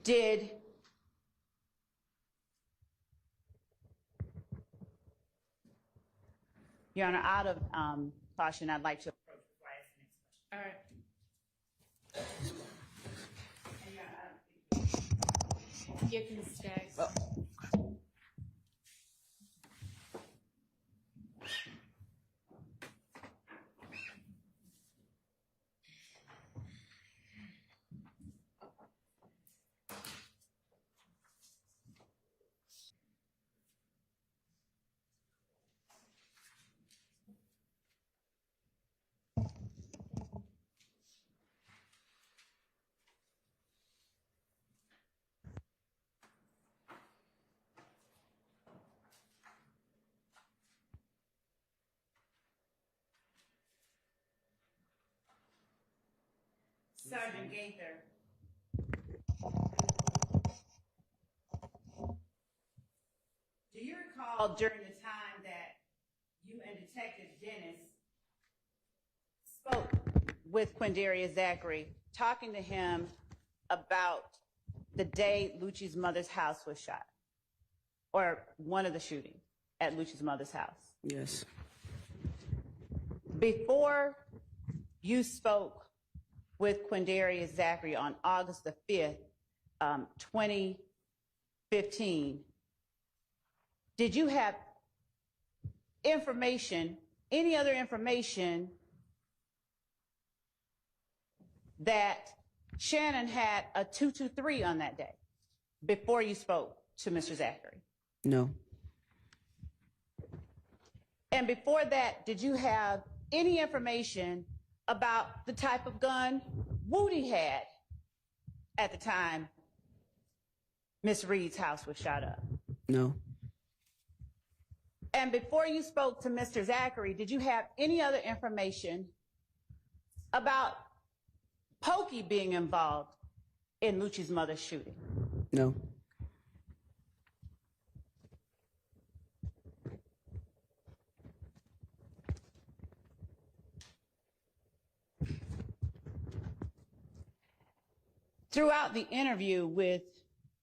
Did Your Honor, out of caution, I'd like to approach before I ask the next question. All right. You can stay. Sergeant Gaither, do you recall during the time that you and Detective Dennis spoke with Quindarius Zachary, talking to him about the day Lucci's mother's house was shot, or one of the shootings at Lucci's mother's house? Yes. Before you spoke with Quindarius Zachary on August the 5th, 2015, did you have information, any other information that Shannon had a 223 on that day before you spoke to Mr. Zachary? No. And before that, did you have any information about the type of gun Woody had at the time Miss Reed's house was shot up? No. And before you spoke to Mr. Zachary, did you have any other information about Pokey being involved in Lucci's mother's shooting? No. Throughout the interview with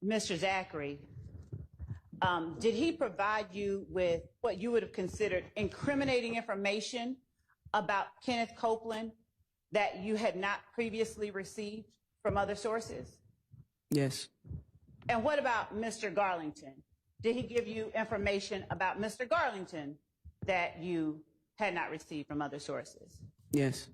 Mr. Zachary, did he provide you with what you would have considered incriminating information about Kenneth Copeland that you had not previously received from other sources? Yes. And what about Mr. Garlington? Did he give you information about Mr. Garlington that you had not received from other sources? Yes.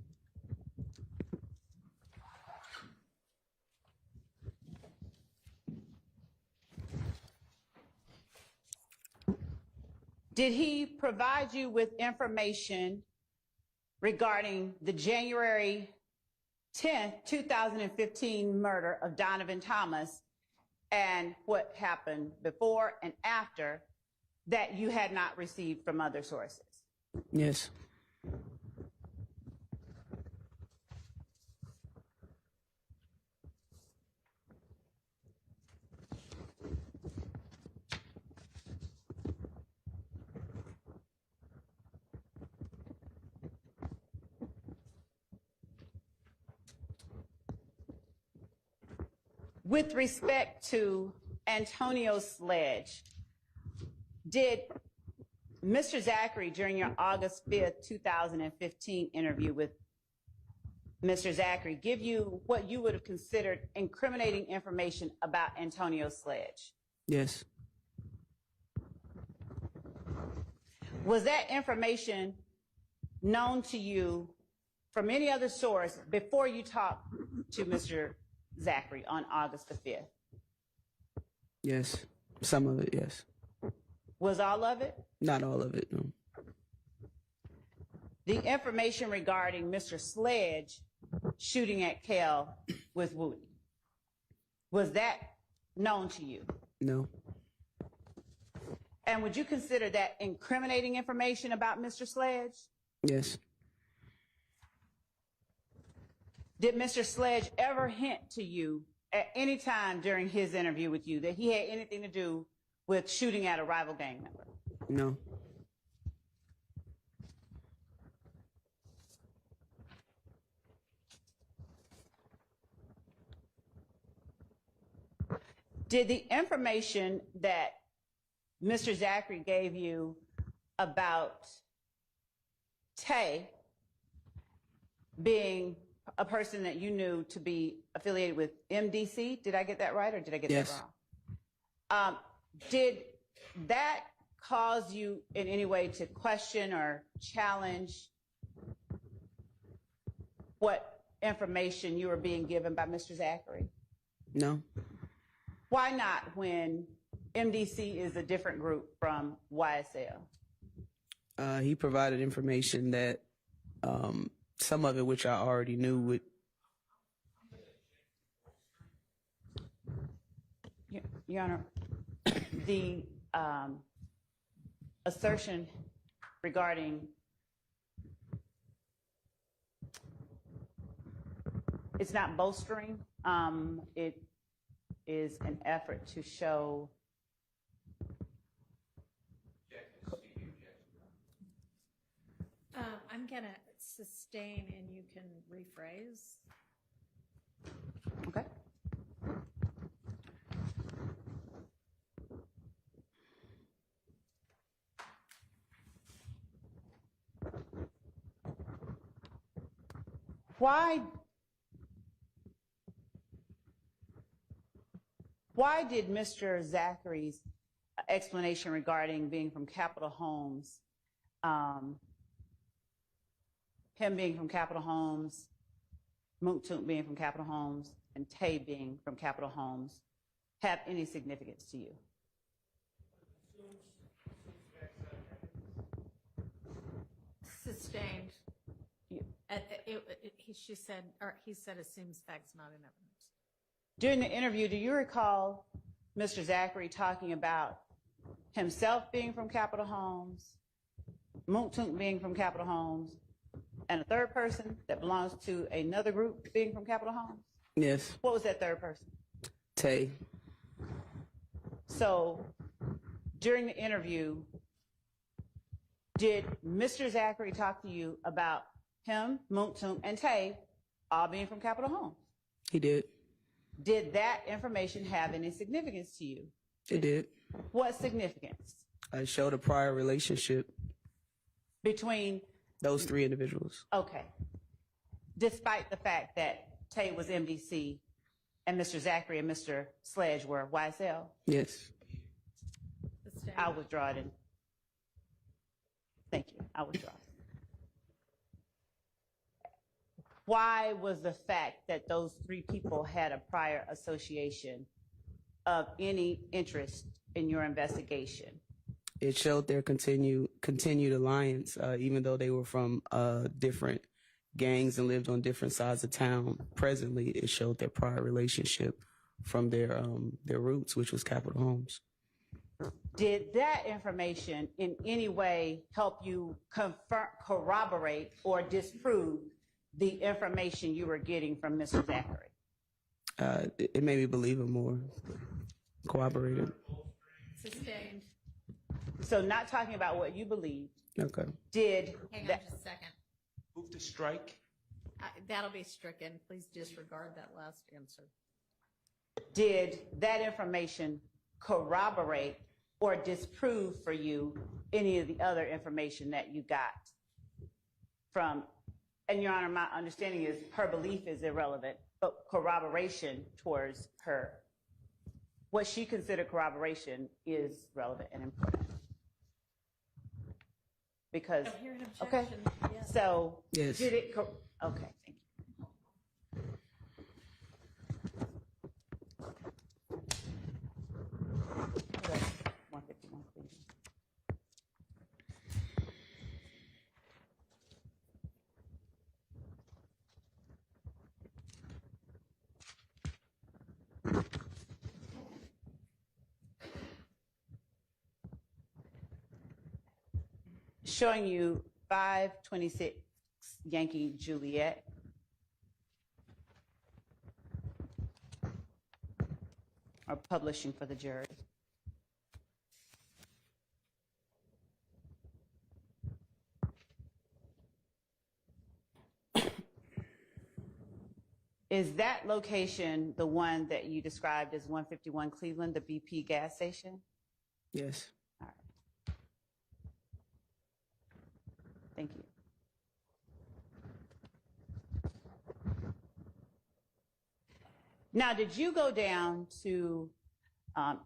Did he provide you with information regarding the January 10th, 2015 murder of Donovan Thomas and what happened before and after that you had not received from other sources? Yes. With respect to Antonio Sledge, did Mr. Zachary, during your August 5th, 2015 interview with Mr. Zachary, give you what you would have considered incriminating information about Antonio Sledge? Yes. Was that information known to you from any other source before you talked to Mr. Zachary on August the 5th? Yes. Some of it, yes. Was all of it? Not all of it, no. The information regarding Mr. Sledge shooting at Kel with Woody, was that known to you? No. And would you consider that incriminating information about Mr. Sledge? Yes. Did Mr. Sledge ever hint to you at any time during his interview with you that he had anything to do with shooting at a rival gang member? No. Did the information that Mr. Zachary gave you about Tay being a person that you knew to be affiliated with MDC, did I get that right or did I get Yes. that wrong? Did that cause you in any way to question or challenge what information you were being given by Mr. Zachary? No. Why not when MDC is a different group from YSL? He provided information that some of it which I already knew would. Your Honor, the assertion regarding It's not bolstering. It is an effort to show. I'm going to sustain and you can rephrase. Okay. Why did Mr. Zachary's explanation regarding being from Capital Homes, him being from Capital Homes, Moontook being from Capital Homes, and Tay being from Capital Homes have any significance to you? Sustained. You- She said, or he said, assumes facts not in evidence. During the interview, do you recall Mr. Zachary talking about himself being from Capital Homes, Moontook being from Capital Homes, and a third person that belongs to another group being from Capital Homes? Yes. What was that third person? Tay. So during the interview, did Mr. Zachary talk to you about him, Moontook, and Tay all being from Capital Homes? He did. Did that information have any significance to you? It did. What significance? I showed a prior relationship Between, those three individuals. okay, despite the fact that Tay was MDC and Mr. Zachary and Mr. Sledge were YSL? Yes. Sustained. I'll withdraw it. Thank you. I'll withdraw it. Why was the fact that those three people had a prior association of any interest in your investigation? It showed their continued alliance, even though they were from different gangs and lived on different sides of town. Presently, it showed their prior relationship from their roots, which was Capital Homes. Did that information in any way help you confirm, corroborate, or disprove the information you were getting from Mr. Zachary? It made me believe it more. Corroborated. Sustained. So not talking about what you believed, Okay. did Hang on that, just a second. Move to strike. That'll be stricken. Please disregard that last answer. did that information corroborate or disprove for you any of the other information that you got from, and Your Honor, my understanding is her belief is irrelevant, but corroboration towards her, what she considered corroboration is relevant and important. Because, I hear an okay, objection. Yes. so Yes. did it, okay, thank you. Okay, 151, please. Showing you 526 Yankee Juliet. Or publishing for the jury. Is that location the one that you described as 151 Cleveland, the BP gas station? Yes. All right. Thank you. Now, did you go down to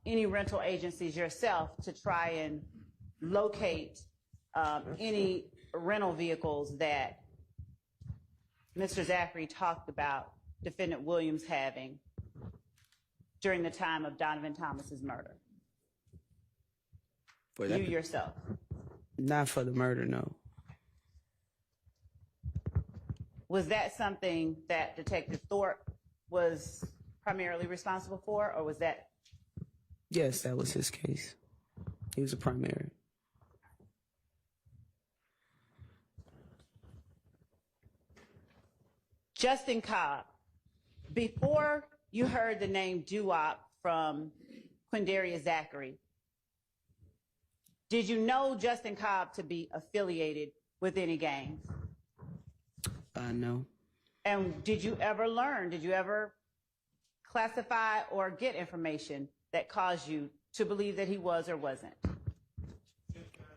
any rental agencies yourself to try and locate any rental vehicles that Mr. Zachary talked about Defendant Williams having during the time of Donovan Thomas's murder? For You that, yourself. not for the murder, no. Was that something that Detective Thorpe was primarily responsible for, or was that? Yes, that was his case. He was a primary. Justin Cobb Before you heard the name Doo-Wop from Quindarius Zachary, did you know Justin Cobb to be affiliated with any gangs? No. And did you ever classify or get information that caused you to believe that he was or wasn't?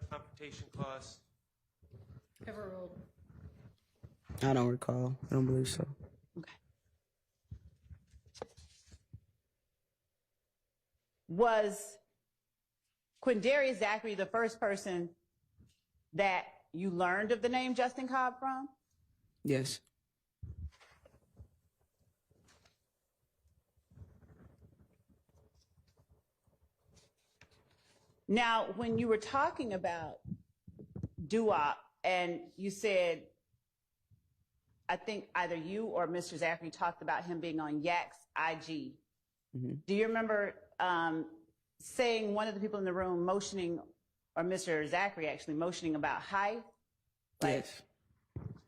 Confrontation clause. Overruled. I don't recall. I don't believe so. Okay. Was Quindarius Zachary the first person that you learned of the name Justin Cobb from? Yes. Now, when you were talking about Doo-Wop and you said, I think either you or Mr. Zachary talked about him being on Yak's IG. Mm-hmm. Do you remember saying one of the people in the room motioning, or Mr. Zachary actually motioning about Hi? Yes.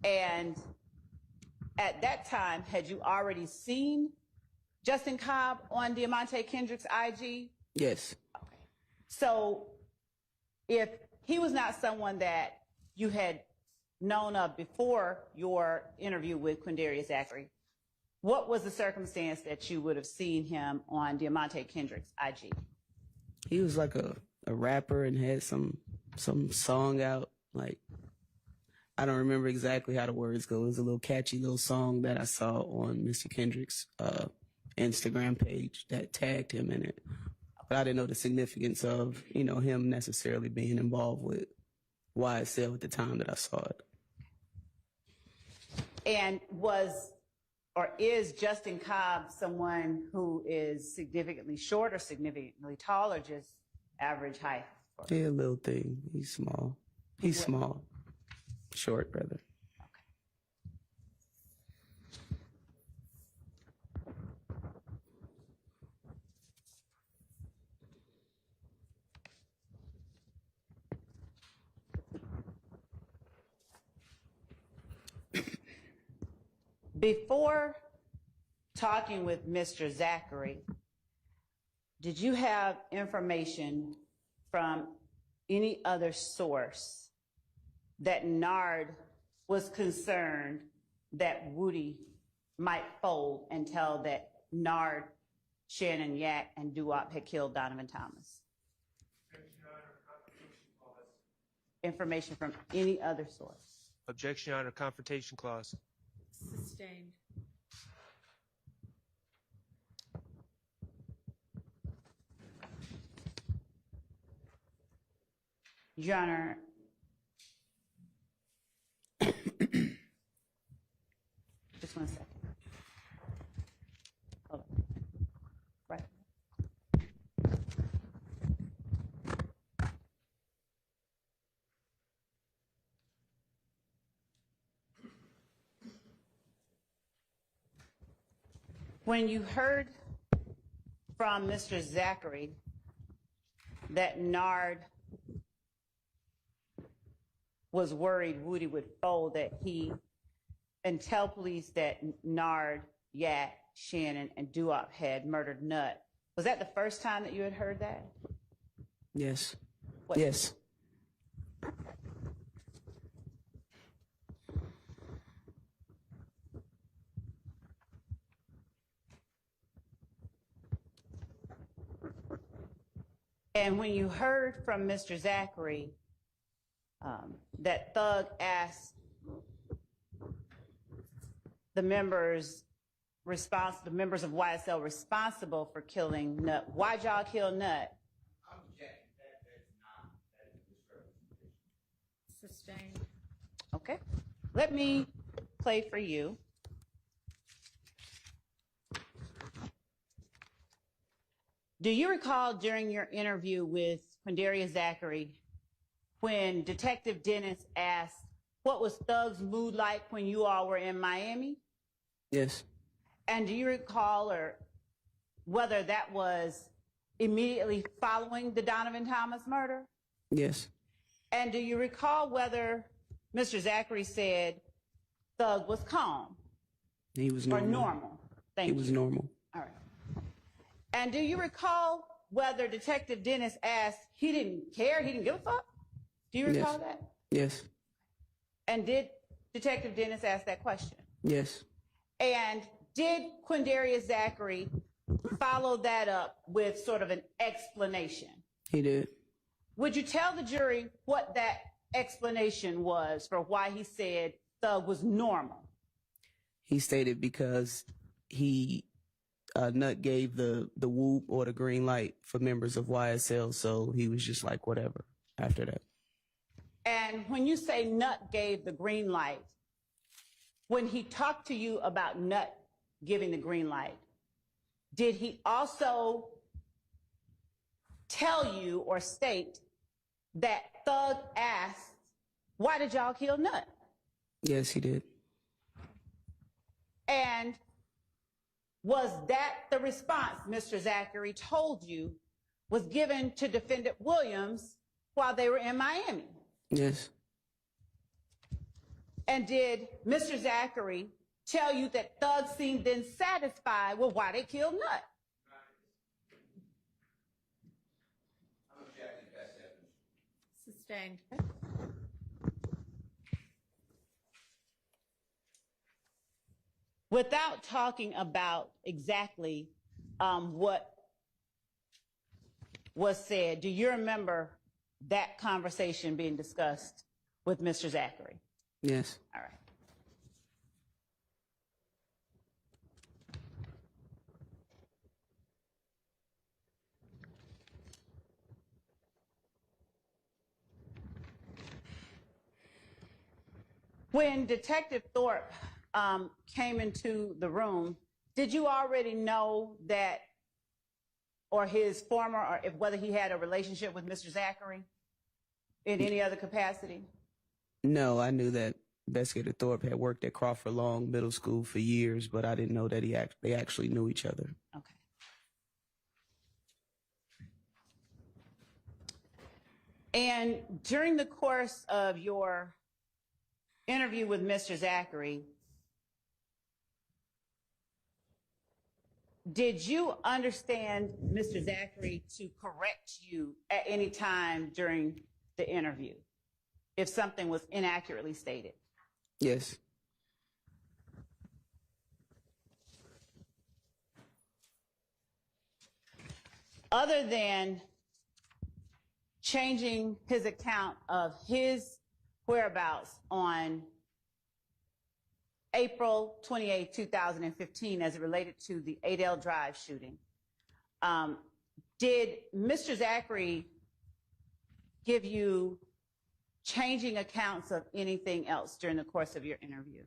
And at that time, had you already seen Justin Cobb on Diamante Kendrick's IG? Yes. So if he was not someone that you had known of before your interview with Quindarius Zachary, what was the circumstance that you would have seen him on Diamante Kendrick's IG? He was like a rapper and had some song out. Like, I don't remember exactly how the words go. It was a little catchy little song that I saw on Mr. Kendrick's Instagram page that tagged him in it. But I didn't know the significance of, him necessarily being involved with YSL at the time that I saw it. And is Justin Cobb someone who is significantly short or significantly tall or just average height? Yeah, a little thing. He's small. He's small. Short, rather. Before talking with Mr. Zachary, did you have information from any other source that Nard was concerned that Woody might fold and tell that Nard, Shannon, Yak, and Doo-Wop had killed Donovan Thomas? Information from any other source? Objection, Your Honor. Confrontation clause. Sustained. Your Honor, just 1 second. Hold on. Right. When you heard from Mr. Zachary that Nard was worried Woody would fold, and tell police that Nard, Yak, Shannon, and Doo-Wop had murdered Nut, was that the first time that you had heard that? Yes. What? Yes. And when you heard from Mr. Zachary that Thug asked the members of YSL responsible for killing Nut, why'd y'all kill Nut? I'm objecting. That is a misrepresentation. Sustained. Okay. Let me play for you. Do you recall during your interview with Quindarius Zachary when Detective Dennis asked, what was Thug's mood like when you all were in Miami? Yes. And do you recall or whether that was immediately following the Donovan Thomas murder? Yes. And do you recall whether Mr. Zachary said Thug was calm He was or normal. normal? Thank He you. was normal. All right. And do you recall whether Detective Dennis asked, he didn't care, he didn't give a fuck? Do you recall that? Yes. And did Detective Dennis ask that question? Yes. And did Quindarius Zachary follow that up with sort of an explanation? He did. Would you tell the jury what that explanation was for why he said Thug was normal? He stated because he Nut gave the whoop or the green light for members of YSL, so he was just like whatever after that. And when you say Nut gave the green light, when he talked to you about Nut giving the green light, did he also tell you or state that Thug asked, why did y'all kill Nut? Yes, he did. And was that the response Mr. Zachary told you was given to Defendant Williams while they were in Miami? Yes. And did Mr. Zachary tell you that Thug seemed then satisfied with why they killed Nut? I'm objecting to best evidence. Sustained. Without talking about exactly what was said, do you remember that conversation being discussed with Mr. Zachary? Yes. All right. When Detective Thorpe came into the room, did you already know that, or his former, or if whether he had a relationship with Mr. Zachary in any other capacity? No, I knew that Investigator Thorpe had worked at Crawford Long Middle School for years, but I didn't know that they actually knew each other. Okay. And during the course of your interview with Mr. Zachary, did you understand Mr. Zachary to correct you at any time during the interview if something was inaccurately stated? Yes. Other than changing his account of his whereabouts on April 28, 2015, as it related to the Adele Drive shooting, did Mr. Zachary give you changing accounts of anything else during the course of your interview?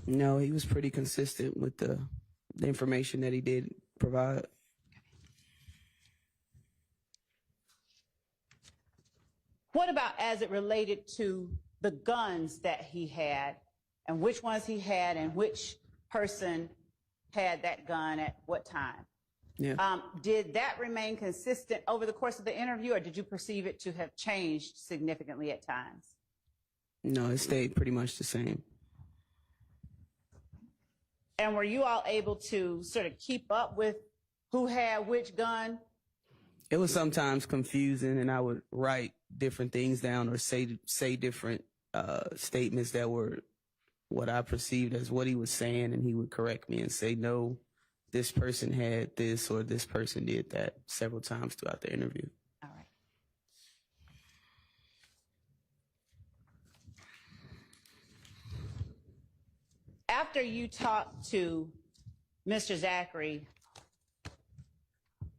No, he was pretty consistent with the information that he did provide. What about as it related to the guns that he had, and which ones he had, and which person had that gun at what time? Yeah. Did that remain consistent over the course of the interview, or did you perceive it to have changed significantly at times? No, it stayed pretty much the same. And were you all able to sort of keep up with who had which gun? It was sometimes confusing, and I would write different things down or say different statements that were what I perceived as what he was saying, and he would correct me and say, no, this person had this or this person did that several times throughout the interview. All right. After you talked to Mr. Zachary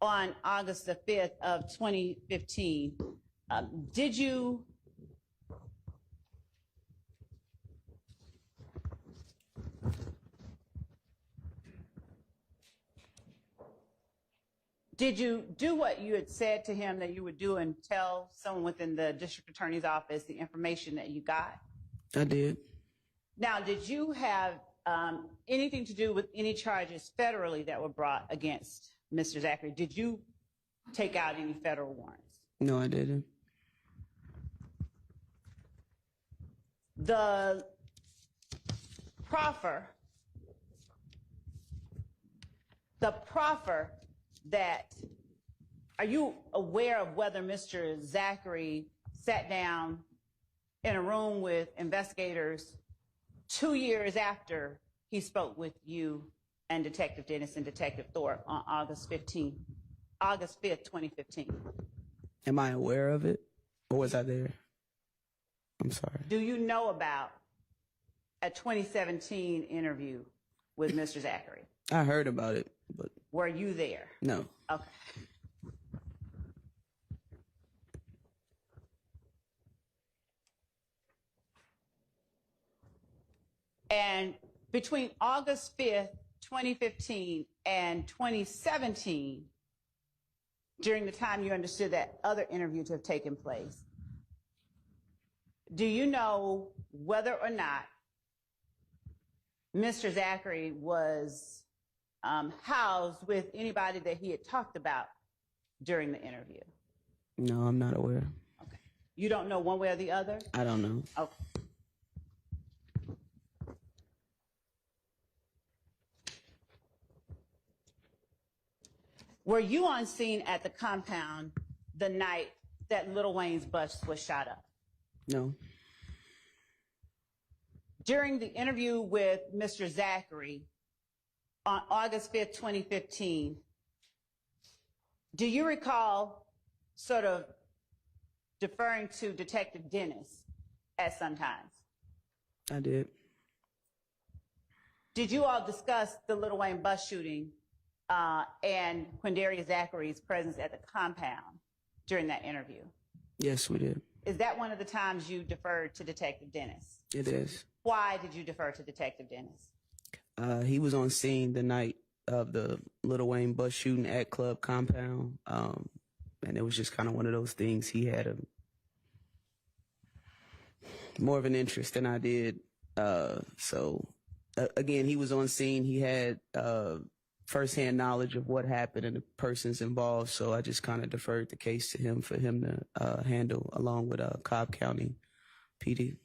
on August the 5th of 2015, did you do what you had said to him that you would do and tell someone within the district attorney's office the information that you got? I did. Now, did you have anything to do with any charges federally that were brought against Mr. Zachary? Did you take out any federal warrants? No, I didn't. The proffer the proffer that, are you aware of whether Mr. Zachary sat down in a room with investigators 2 years after he spoke with you and Detective Dennis and Detective Thorpe on August 5th, 2015? Am I aware of it? Or was I there? I'm sorry. Do you know about a 2017 interview with Mr. Zachary? I heard about it, but Were you there? no. Okay. And between August 5th, 2015 and 2017, during the time you understood that other interview to have taken place, do you know whether or not Mr. Zachary was housed with anybody that he had talked about during the interview? No, I'm not aware. Okay. You don't know one way or the other? I don't know. Okay. Were you on scene at the compound the night that Lil Wayne's bus was shot up? No. During the interview with Mr. Zachary on August 5th, 2015, do you recall sort of deferring to Detective Dennis at some times? I did. Did you all discuss the Lil Wayne bus shooting and Quindarius Zachary's presence at the compound during that interview? Yes, we did. Is that one of the times you deferred to Detective Dennis? It is. Why did you defer to Detective Dennis? He was on scene the night of the Lil Wayne bus shooting at Club Compound. And it was just kind of one of those things. He had more of an interest than I did. Again, he was on scene. He had firsthand knowledge of what happened and the persons involved. So I just kind of deferred the case to him for him to handle along with Cobb County PD.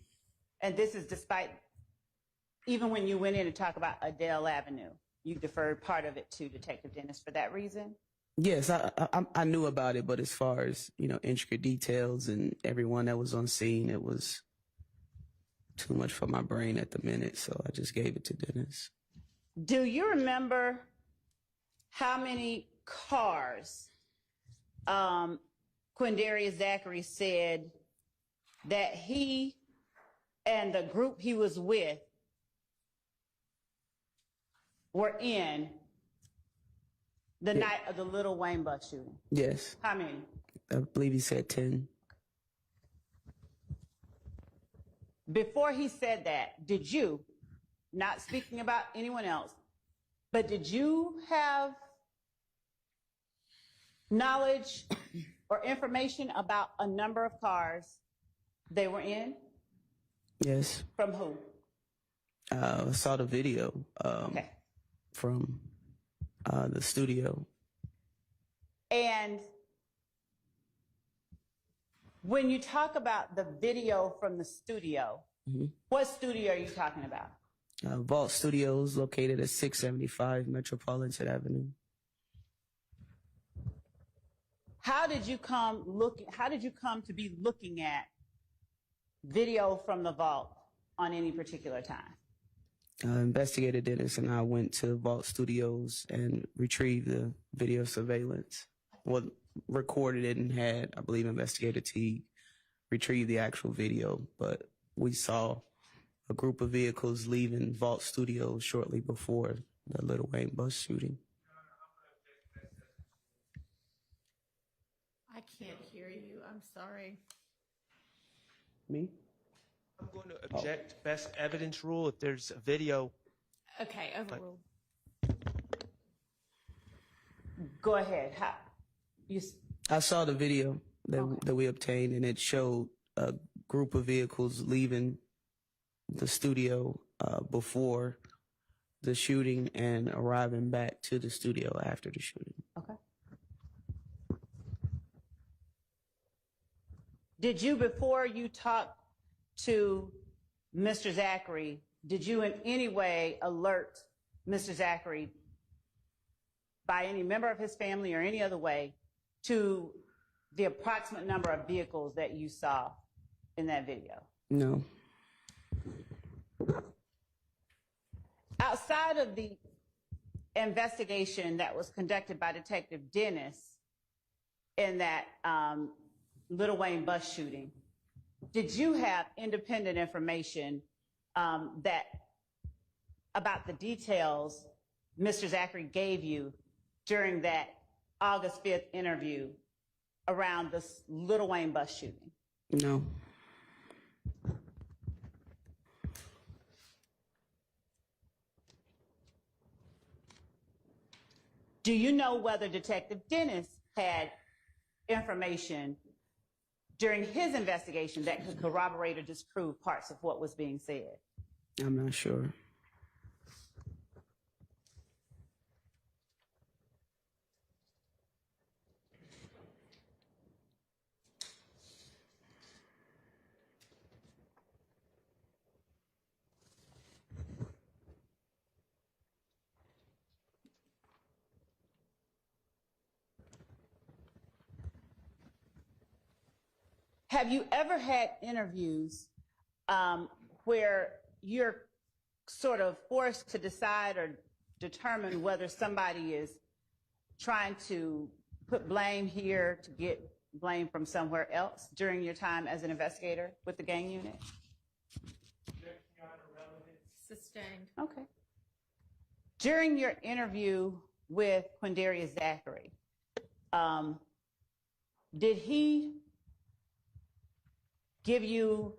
And this is despite, even when you went in to talk about Adele Avenue, you deferred part of it to Detective Dennis for that reason? Yes, I knew about it, but as far as, intricate details and everyone that was on scene, it was too much for my brain at the minute, so I just gave it to Dennis. Do you remember how many cars Quindarius Zachary said that he and the group he was with were in the night of the Lil Wayne bus shooting? Yes. How many? I believe he said 10. Before he said that, did you, not speaking about anyone else, but did you have knowledge or information about a number of cars they were in? Yes. From who? I saw the video Okay. from the studio. And when you talk about the video from the studio, what studio are you talking about? Vault Studios, located at 675 Metropolitan Avenue. How did you come to be looking at video from the vault on any particular time? Investigator Dennis and I went to Vault Studios and retrieved the video surveillance. Well, recorded it and had, I believe, Investigator Teague retrieve the actual video. But we saw a group of vehicles leaving Vault Studios shortly before the Lil Wayne bus shooting. I can't hear you. I'm sorry. Me? I'm going to object best evidence rule if there's a video. Okay, overruled. Go ahead. I saw the video that we obtained, and it showed a group of vehicles leaving the studio before the shooting and arriving back to the studio after the shooting. Okay. Did you, before you talked to Mr. Zachary, did you in any way alert Mr. Zachary by any member of his family or any other way to the approximate number of vehicles that you saw in that video? No. Outside of the investigation that was conducted by Detective Dennis in that Lil Wayne bus shooting, did you have independent information that about the details Mr. Zachary gave you during that August 5th interview around this Lil Wayne bus shooting? No. Do you know whether Detective Dennis had information during his investigation that could corroborate or disprove parts of what was being said? I'm not sure. Have you ever had interviews where you're sort of forced to decide or determine whether somebody is trying to put blame here to get blame from somewhere else during your time as an investigator with the gang unit? Sustained. Okay. During your interview with Quindarius Zachary, did he give you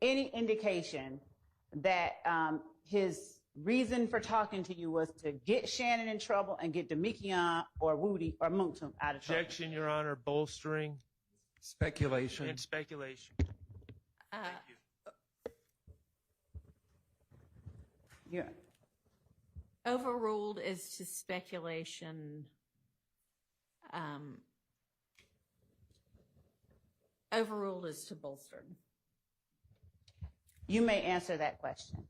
any indication that his reason for talking to you was to get Shannon in trouble and get Demikian or Woody or Muntu out of trouble? Objection, Your Honor. Bolstering Speculation. and speculation. Yeah. Overruled as to speculation. Overruled as to bolstered. You may answer that question.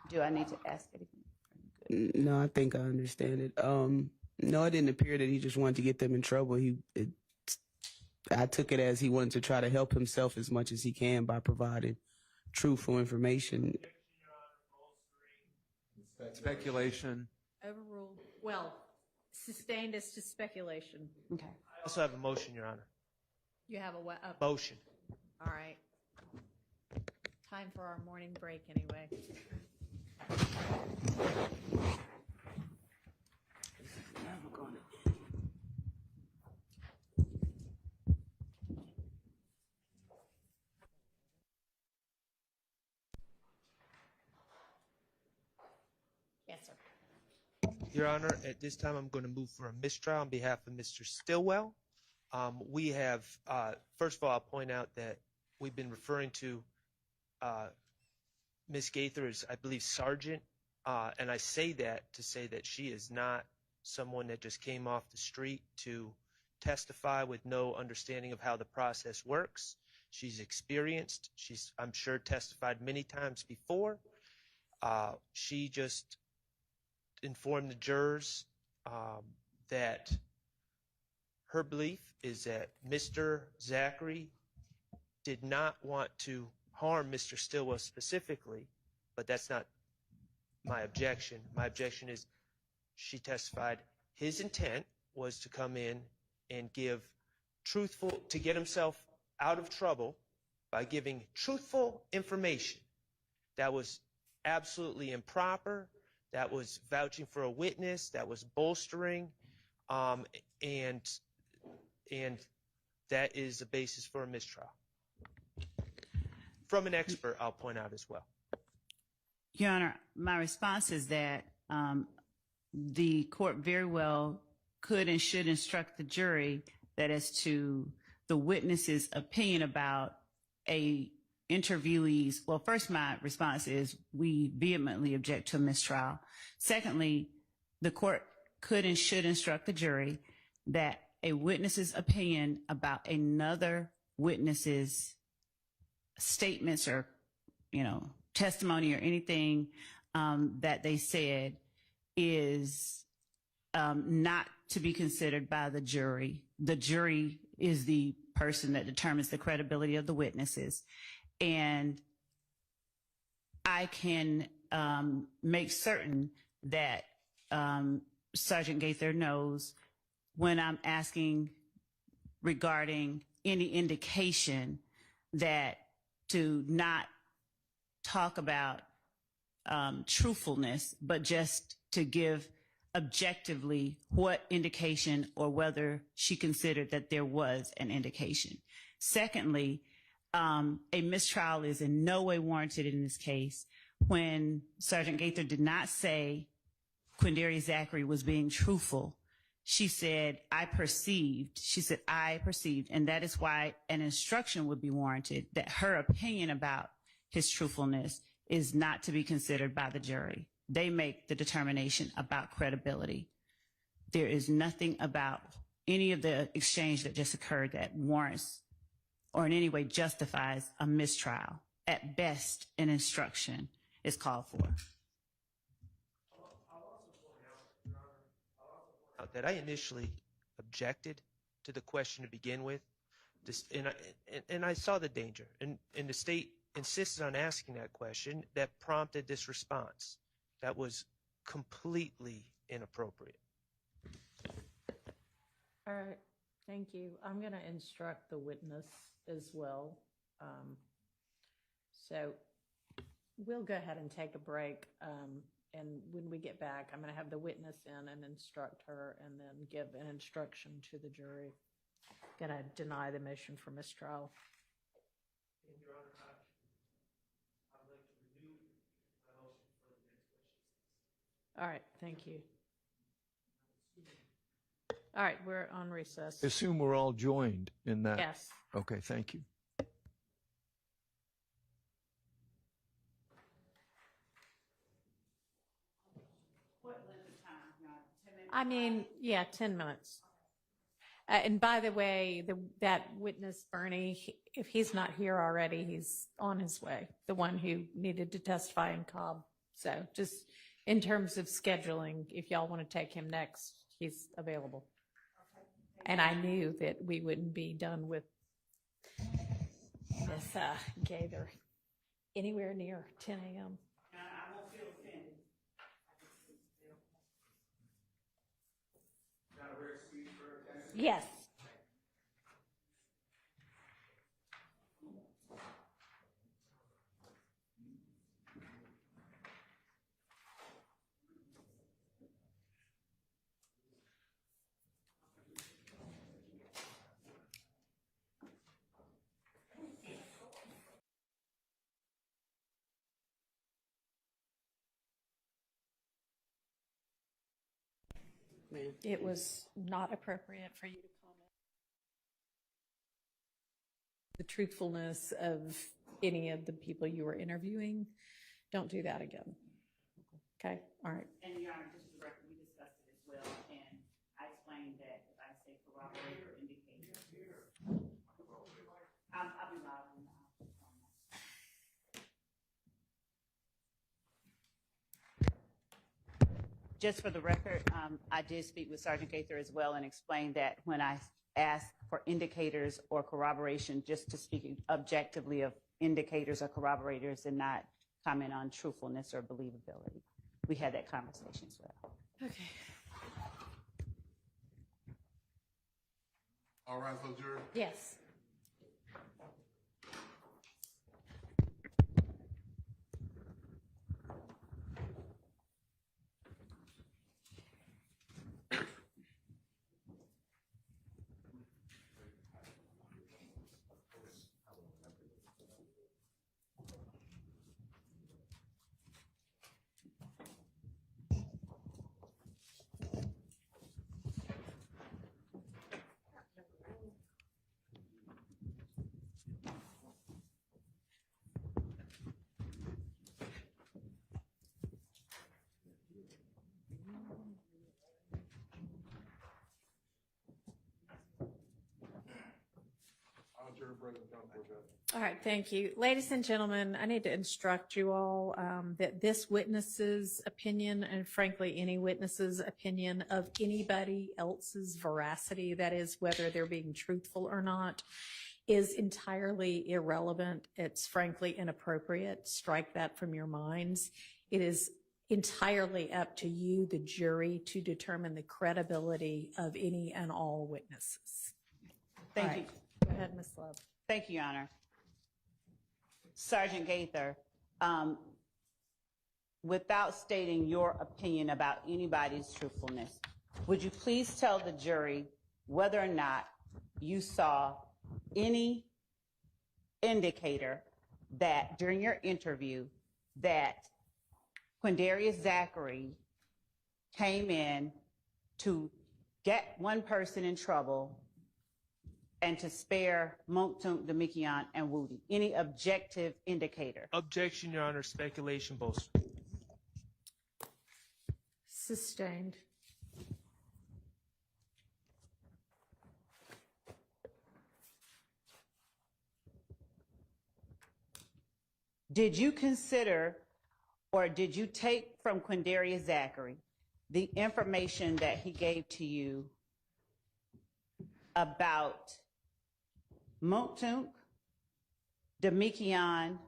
Do I need to ask it again? No, I think I understand it. No, it didn't appear that he just wanted to get them in trouble. I took it as he wanted to try to help himself as much as he can by providing truthful information. Speculation. Overruled. Well, sustained as to speculation. Okay. I also have a motion, Your Honor. You have a Motion. all right. Time for our morning break anyway. Yes, sir. Your Honor, at this time, I'm going to move for a mistrial on behalf of Mr. Stillwell. We have, first of all, I'll point out that we've been referring to Ms. Gaither as, I believe, Sergeant, and I say that to say that she is not someone that just came off the street to testify with no understanding of how the process works. She's experienced. She's, I'm sure, testified many times before. She just informed the jurors that her belief is that Mr. Zachary did not want to harm Mr. Stillwell specifically, but that's not my objection. My objection is she testified his intent was to come in and give truthful, to get himself out of trouble by giving truthful information that was absolutely improper, that was vouching for a witness, that was bolstering, and that is the basis for a mistrial. From an expert, I'll point out as well. Your Honor, my response is that the court very well could and should instruct the jury that as to the witness's opinion about a interviewee's, well, first my response is we vehemently object to a mistrial. Secondly, the court could and should instruct the jury that a witness's opinion about another witness's statements or, testimony or anything that they said is not to be considered by the jury. The jury is the person that determines the credibility of the witnesses. And I can make certain that Sergeant Gaither knows when I'm asking regarding any indication that to not talk about truthfulness, but just to give objectively what indication or whether she considered that there was an indication. Secondly, a mistrial is in no way warranted in this case when Sergeant Gaither did not say Quindarius Zachary was being truthful. She said, I perceived, and that is why an instruction would be warranted, that her opinion about his truthfulness is not to be considered by the jury. They make the determination about credibility. There is nothing about any of the exchange that just occurred that warrants or in any way justifies a mistrial. At best, an instruction is called for. That I initially objected to the question to begin with, and I saw the danger, and the state insisted on asking that question that prompted this response. That was completely inappropriate. All right, thank you. I'm going to instruct the witness as well. So we'll go ahead and take a break. And when we get back, I'm going to have the witness in and instruct her and then give an instruction to the jury. Going to deny the motion for mistrial. Your Honor, I'd like to renew my motion for the next question. All right, thank you. All right, we're on recess. Assume we're all joined in that. Yes. Okay, thank you. I mean, yeah, 10 minutes. And by the way, that witness, Bernie, if he's not here already, he's on his way, the one who needed to testify in Cobb. So just in terms of scheduling, if y'all want to take him next, he's available. And I knew that we wouldn't be done with Miss Gaither anywhere near 10 a.m. I won't feel offended. Yes. It was not appropriate for you to comment the truthfulness of any of the people you were interviewing. Don't do that again. Okay? All right. And Your Honor, just for the record, we discussed it as well, and I explained that if I say corroborate or indicate, I'll be loud enough. Just for the record, I did speak with Sergeant Gaither as well and explained that when I asked for indicators or corroboration, just to speak objectively of indicators or corroborators and not comment on truthfulness or believability. We had that conversation as well. Okay. All right, so jury. Yes. All right, thank you. Ladies and gentlemen, I need to instruct you all that this witness's opinion, and frankly, any witness's opinion of anybody else's veracity, that is, whether they're being truthful or not, is entirely irrelevant. It's frankly inappropriate. Strike that from your minds. It is entirely up to you, the jury, to determine the credibility of any and all witnesses. Thank All you. right. Go ahead, Ms. Love. Thank you, Your Honor. Sergeant Gaither, without stating your opinion about anybody's truthfulness, would you please tell the jury whether or not you saw any indicator that during your interview that Quindarius Zachary came in to get one person in trouble and to spare Monktunk, Demikian, and Woody? Any objective indicator? Objection, Your Honor. Speculation, both. Sustained. Did you consider or did you take from Quindarius Zachary the information that he gave to you about Monktunk, Demikian,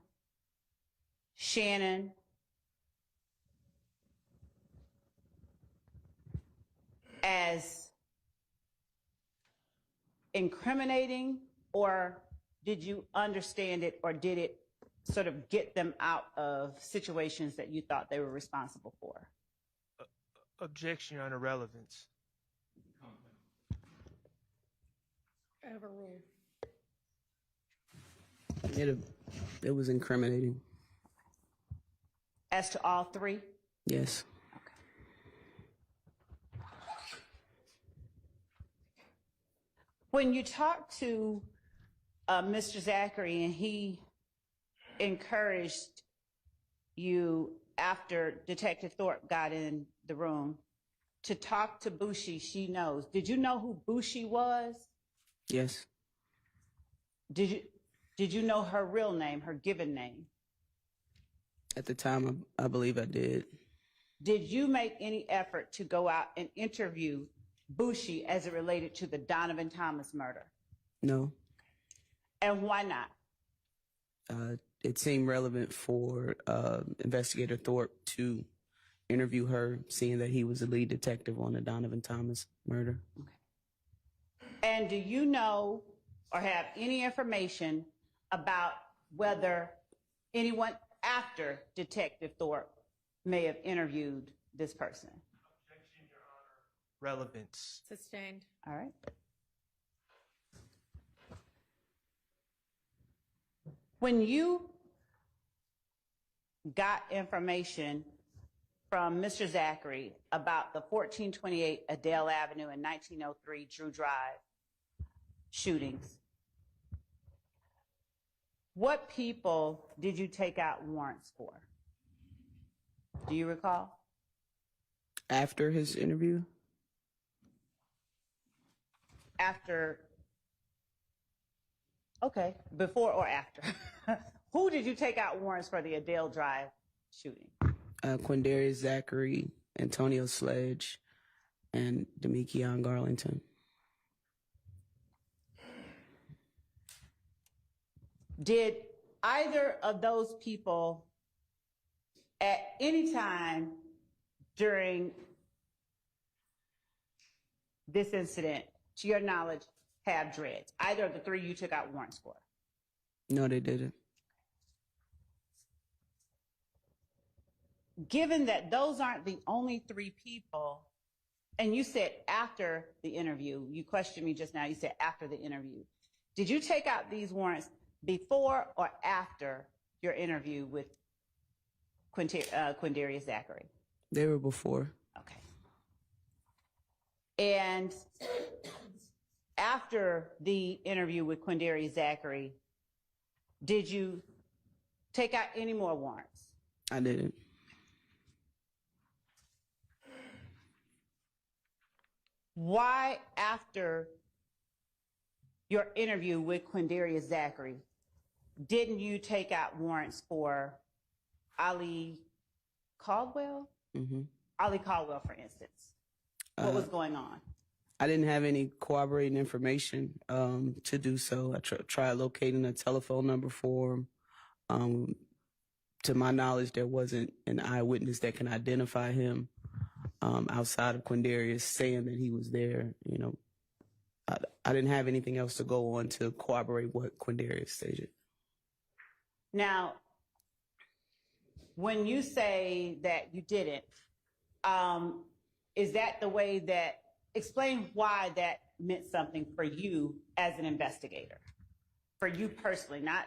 Shannon, as incriminating, or did you understand it, or did it sort of get them out of situations that you thought they were responsible for? Objection, Your Honor. Relevance. Overruled. It was incriminating. As to all three? Yes. When you talk to Mr. Zachary and he encouraged you after Detective Thorpe got in the room to talk to Bushi, she knows. Did you know who Bushi was? Yes. Did you know her real name, her given name? At the time, I believe I did. Did you make any effort to go out and interview Bushi as it related to the Donovan Thomas murder? No. And why not? It seemed relevant for Investigator Thorpe to interview her, seeing that he was the lead detective on the Donovan Thomas murder. Okay. And do you know or have any information about whether anyone after Detective Thorpe may have interviewed this person? Objection, Your Honor. Relevance. Sustained. All right. When you got information from Mr. Zachary about the 1428 Adele Avenue and 1903 Drew Drive shootings, what people did you take out warrants for? Do you recall? After his interview? After, okay, before or after? Who did you take out warrants for the Adele Drive shooting? Quindarius Zachary, Antonio Sledge, and Demikian Garlington. Did either of those people at any time during this incident, to your knowledge, have dreads? Either of the three you took out warrants for? No, they didn't. Given that those aren't the only three people, and you said after the interview, you questioned me just now, you said after the interview. Did you take out these warrants before or after your interview with Quindarius Zachary? They were before. Okay. And after the interview with Quindarius Zachary, did you take out any more warrants? I didn't. Why, after your interview with Quindarius Zachary, didn't you take out warrants for Ali Caldwell? Hmm. Ali Caldwell, for instance. What was going on? I didn't have any corroborating information to do so. I tried locating a telephone number for him. To my knowledge, there wasn't an eyewitness that can identify him outside of Quindarius saying that he was there. You know, I didn't have anything else to go on to corroborate what Quindarius stated. Now, when you say that you didn't, is that the way that, explain why that meant something for you as an investigator? For you personally, not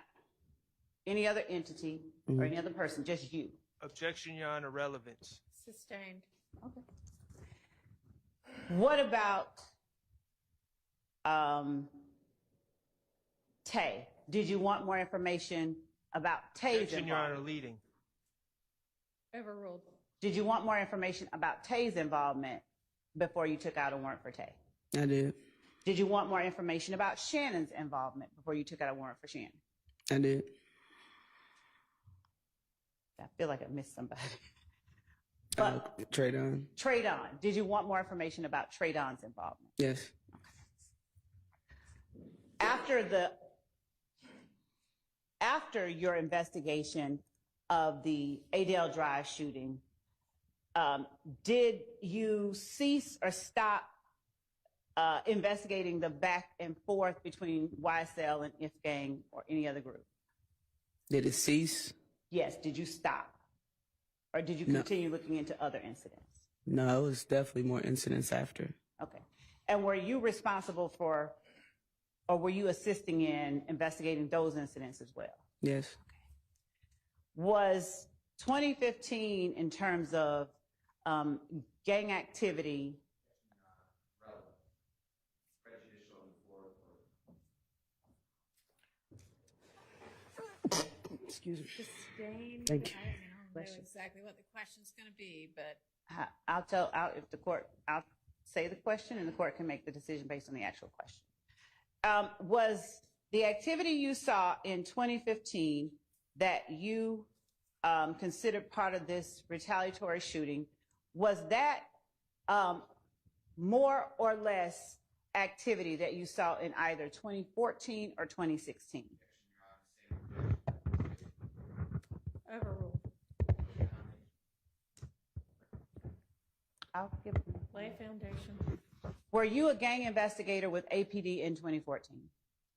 any other entity or any other person, just you. Objection, Your Honor, relevance. Sustained. Okay. What about Tay? Did you want more information about Tay's Objection, Your Honor, involvement? leading. Overruled. Did you want more information about Tay's involvement before you took out a warrant for Tay? I did. Did you want more information about Shannon's involvement before you took out a warrant for Shannon? I did. I feel like I missed somebody. But Traydon. Traydon, did you want more information about Traydon's involvement? Yes. After your investigation of the Adele Drive shooting, did you cease or stop investigating the back and forth between YSL and If Gang or any other group? Did it cease? Yes. Did you stop? Or did you No. continue looking into other incidents? No, it was definitely more incidents after. Okay. And were you responsible for, or were you assisting in investigating those incidents as well? Yes. Was 2015 in terms of gang activity Excuse me. Sustained. Thank you. I don't know exactly what the question's going to be, but I'll say the question and the court can make the decision based on the actual question. Was the activity you saw in 2015 that you considered part of this retaliatory shooting, was that more or less activity that you saw in either 2014 or 2016? overruled. I'll give. Lay foundation. Were you a gang investigator with APD in 2014?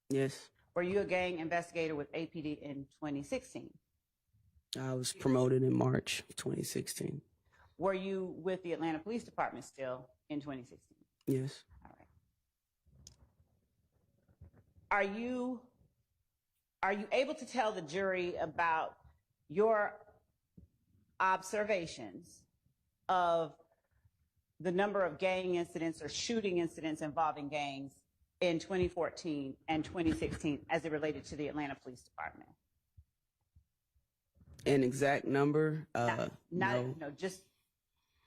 Yes. Were you a gang investigator with APD in 2016? I was promoted in March of 2016. Were you with the Atlanta Police Department still in 2016? Yes. All right. Are you able to tell the jury about your observations of the number of gang incidents or shooting incidents involving gangs in 2014 and 2016 as it related to the Atlanta Police Department? An exact number? No. Just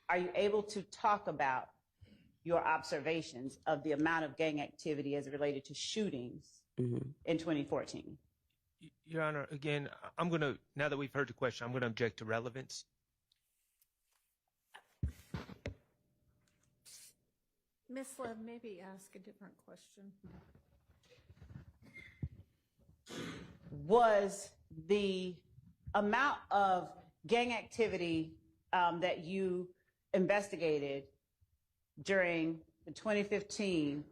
are you able to talk about your observations of the amount of gang activity as it related to shootings in 2014? Your Honor, again, now that we've heard the question, I'm going to object to relevance. Ms. Love, maybe ask a different question. Was the amount of gang activity that you investigated during the 2015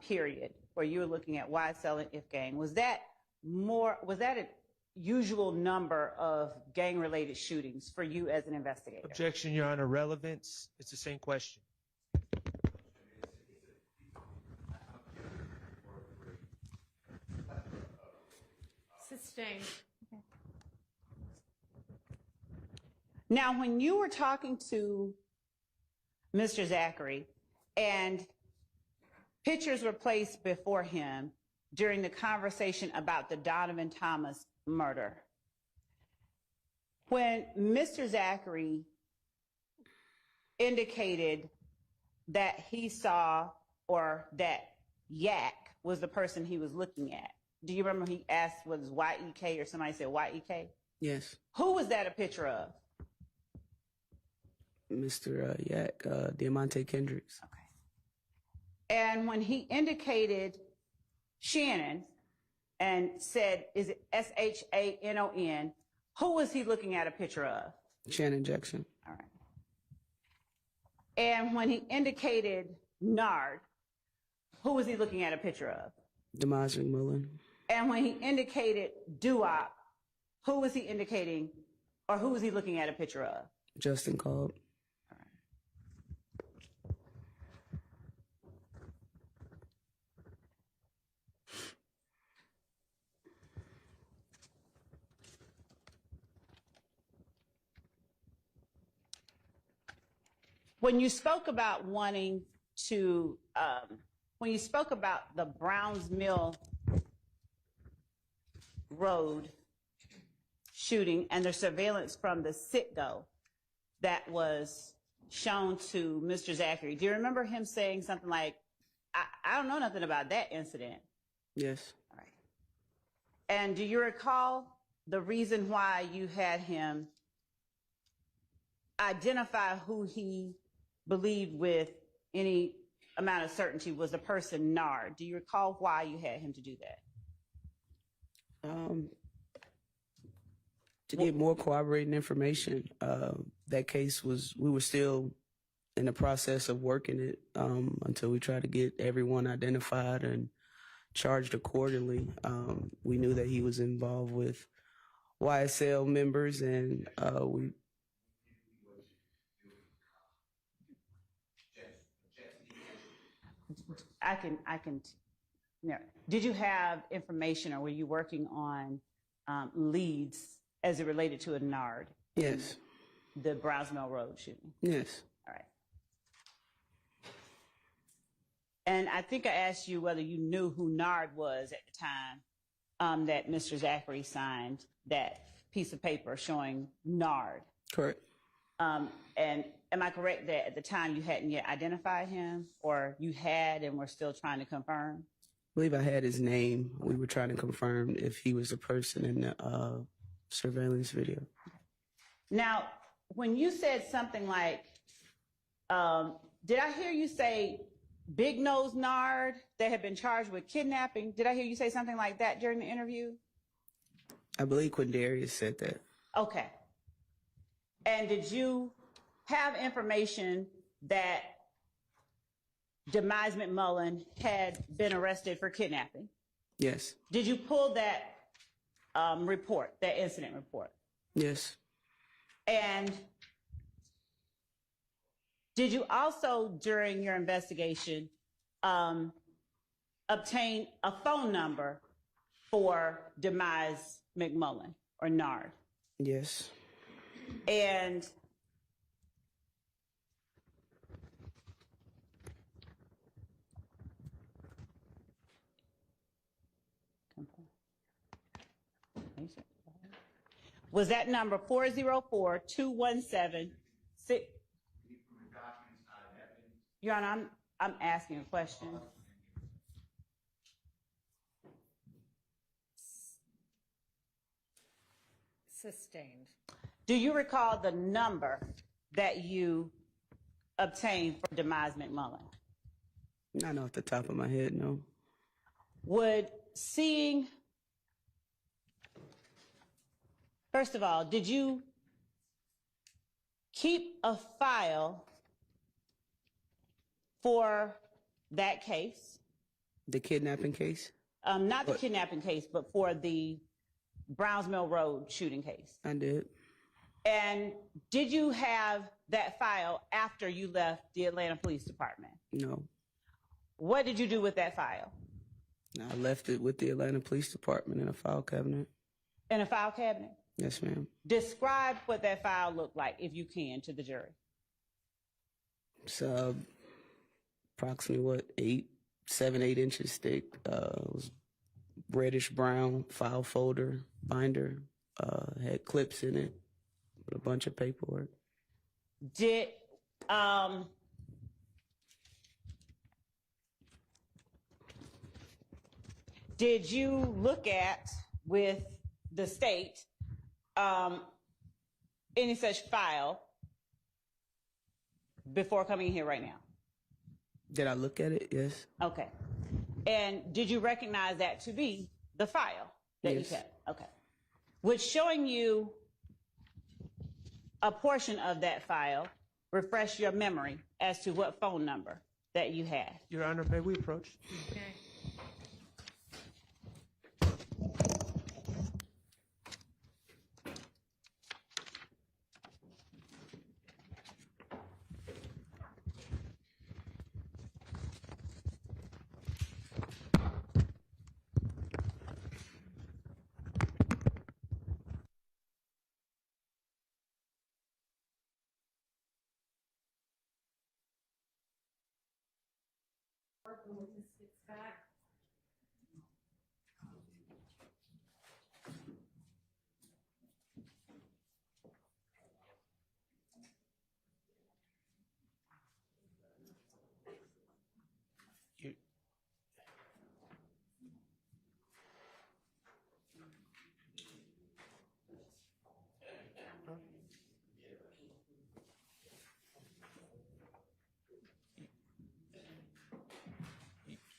period where you were looking at YSL and If Gang, was that a usual number of gang-related shootings for you as an investigator? Objection, Your Honor, relevance. It's the same question. Sustained. Now, when you were talking to Mr. Zachary and pictures were placed before him during the conversation about the Donovan Thomas murder, when Mr. Zachary indicated that he saw, or that Yak was the person he was looking at? Do you remember he asked, was Y-E-K, or somebody said Y-E-K? Yes. Who was that a picture of? Mr. Yak, Diamante Kendricks. Okay. And when he indicated Shannon and said, is it S-H-A-N-O-N, who was he looking at a picture of? Shannon Jackson. All right. And when he indicated Nard, who was he looking at a picture of? Demise McMullen. And when he indicated Duop, who was he indicating, or who was he looking at a picture of? Justin Cobb. When you spoke about wanting to, when you spoke about the Browns Mill Road shooting and the surveillance from the sit-go that was shown to Mr. Zachary, do you remember him saying something like, I don't know nothing about that incident? Yes. All right. And do you recall the reason why you had him identify who he believed with any amount of certainty was the person Nard? Do you recall why you had him to do that? To get more corroborating information. That case we were still in the process of working it until we tried to get everyone identified and charged accordingly. We knew that he was involved with YSL members, and we. I can. You know, did you have information, or were you working on leads as it related to a Nard? Yes. The Browns Mill Road shooting. Yes. All right. And I think I asked you whether you knew who Nard was at the time that Mr. Zachary signed that piece of paper showing Nard. Correct. And am I correct that at the time you hadn't yet identified him, or you had and were still trying to confirm? I believe I had his name. We were trying to confirm if he was a person in the surveillance video. Now, when you said something like, did I hear you say Big Nose Nard that had been charged with kidnapping? Did I hear you say something like that during the interview? I believe Quindarius said that. Okay. And did you have information that Demise McMullen had been arrested for kidnapping? Yes. Did you pull that report, that incident report? Yes. And did you also, during your investigation, obtain a phone number for Demise McMullen or Nard? Yes. And was that number 404-217-6? Your Honor, I'm asking a question. Sustained. Do you recall the number that you obtained for Demise McMullen? Not off the top of my head, no. First of all, did you keep a file for that case? The kidnapping case? Not the kidnapping case, but for the Browns Mill Road shooting case. I did. And did you have that file after you left the Atlanta Police Department? No. What did you do with that file? I left it with the Atlanta Police Department in a file cabinet. In a file cabinet? Yes, ma'am. Describe what that file looked like, if you can, to the jury. It's approximately, 7, 8 inches thick. It was reddish brown file folder, binder, had clips in it with a bunch of paperwork. Did did you look at with the state any such file before coming here right now? Did I look at it? Yes. Okay. And did you recognize that to be the file that Yes. you kept? Okay. Would showing you a portion of that file refresh your memory as to what phone number that you had? Your Honor, may we approach? Okay. You-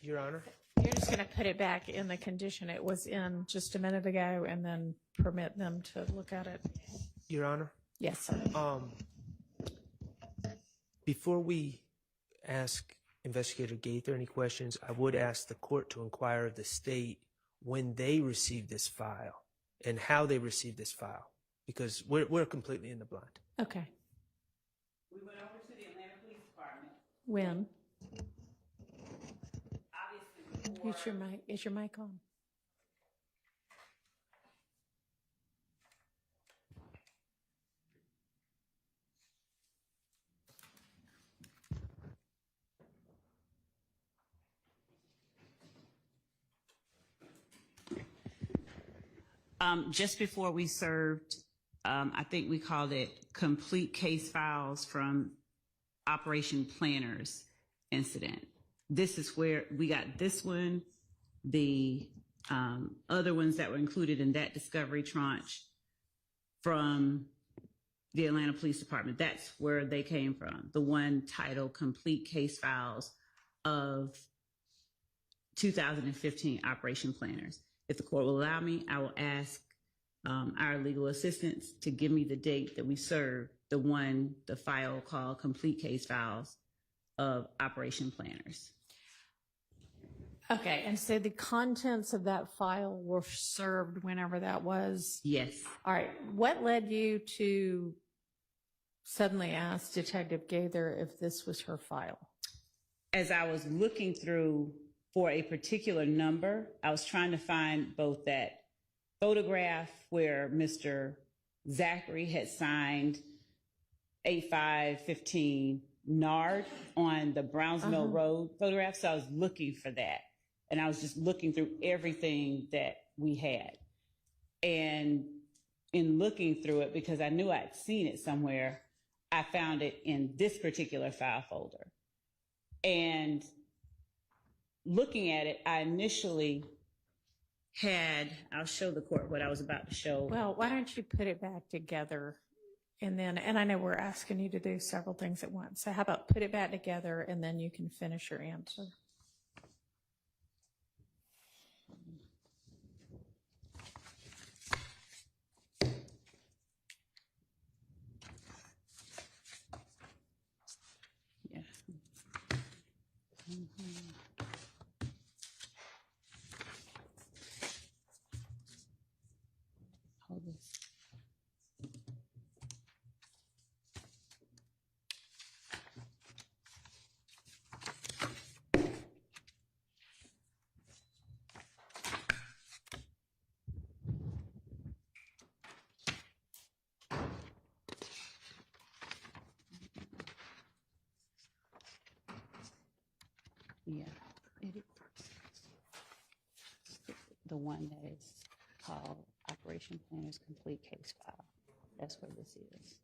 Your Honor? You're just going to put it back in the condition it was in just a minute ago and then permit them to look at it? Your Honor? Yes, sir. Before we ask Investigator Gaither any questions, I would ask the court to inquire of the state when they received this file and how they received this file, because we're completely in the blind. Okay. We went over to the Atlanta Police Department. When? Obviously, before. Is your mic on? Just before we served, I think we called it complete case files from Operation Planners incident. This is where we got this one, the other ones that were included in that discovery tranche from the Atlanta Police Department. That's where they came from. The one titled Complete Case Files of 2015 Operation Planners. If the court will allow me, I will ask our legal assistants to give me the date that we served the file called Complete Case Files of Operation Planners. Okay, and so the contents of that file were served whenever that was? Yes. All right, what led you to suddenly ask Detective Gaither if this was her file? As I was looking through for a particular number, I was trying to find both that photograph where Mr. Zachary had signed 8515 Nard on the Browns Mill Road photograph. So I was looking for that. And I was just looking through everything that we had. And in looking through it, because I knew I'd seen it somewhere, I found it in this particular file folder. And looking at it, I initially I'll show the court what I was about to show. Well, why don't you put it back together and I know we're asking you to do several things at once. So how about put it back together and then you can finish your answer. Yeah. Hold this. Yeah, the one that is called Operation Planners Complete Case File. That's what this is.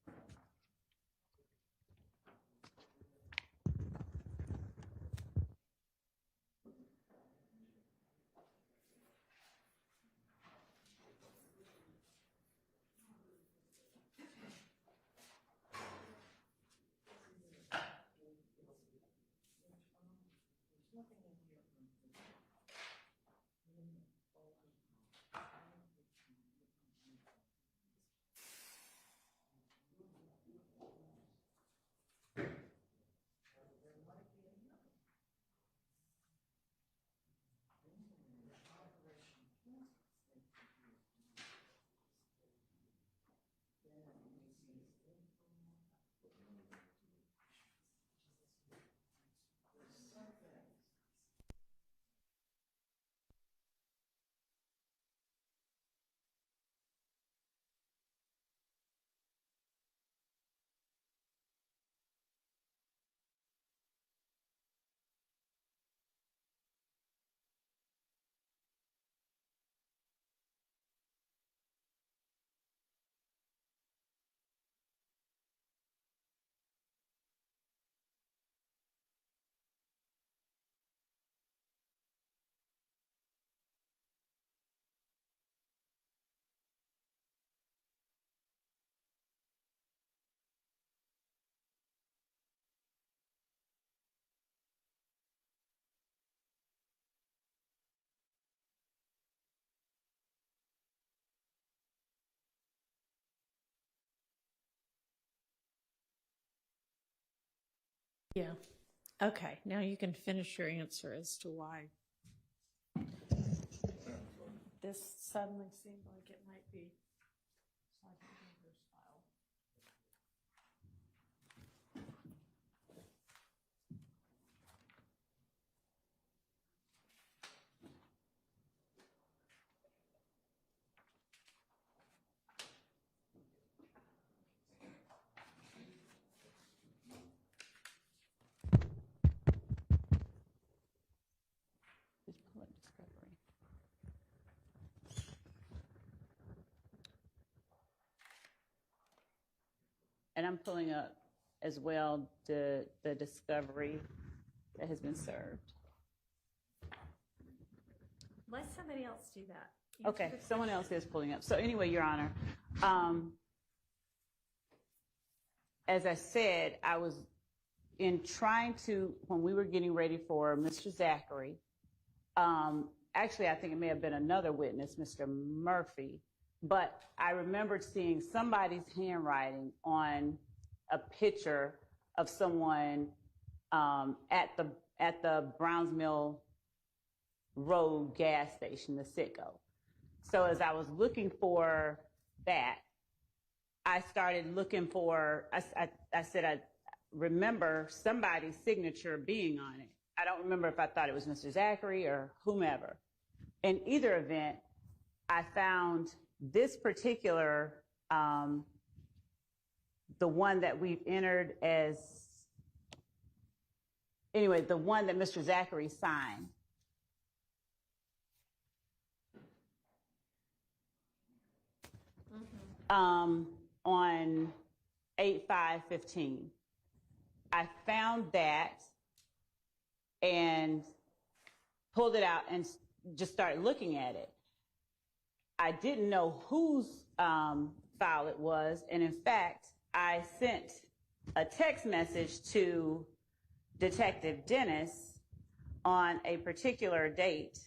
Yeah. Okay, now you can finish your answer as to why this suddenly seemed like it might be Sergeant Gaither's file. Just pull up discovery. And I'm pulling up as well the discovery that has been served. Let somebody else do that. Okay, someone else is pulling up. So anyway, Your Honor, as I said, I was in trying to, when we were getting ready for Mr. Zachary, actually, I think it may have been another witness, Mr. Murphy, but I remembered seeing somebody's handwriting on a picture of someone at the Browns Mill Road gas station, the Citgo. So as I was looking for that, I started looking for, I said, I remember somebody's signature being on it. I don't remember if I thought it was Mr. Zachary or whomever. In either event, I found this particular, the one that we've entered as, anyway, the one that Mr. Zachary signed. On 8/5/15. I found that and pulled it out and just started looking at it. I didn't know whose file it was, and in fact, I sent a text message to Detective Dennis on a particular date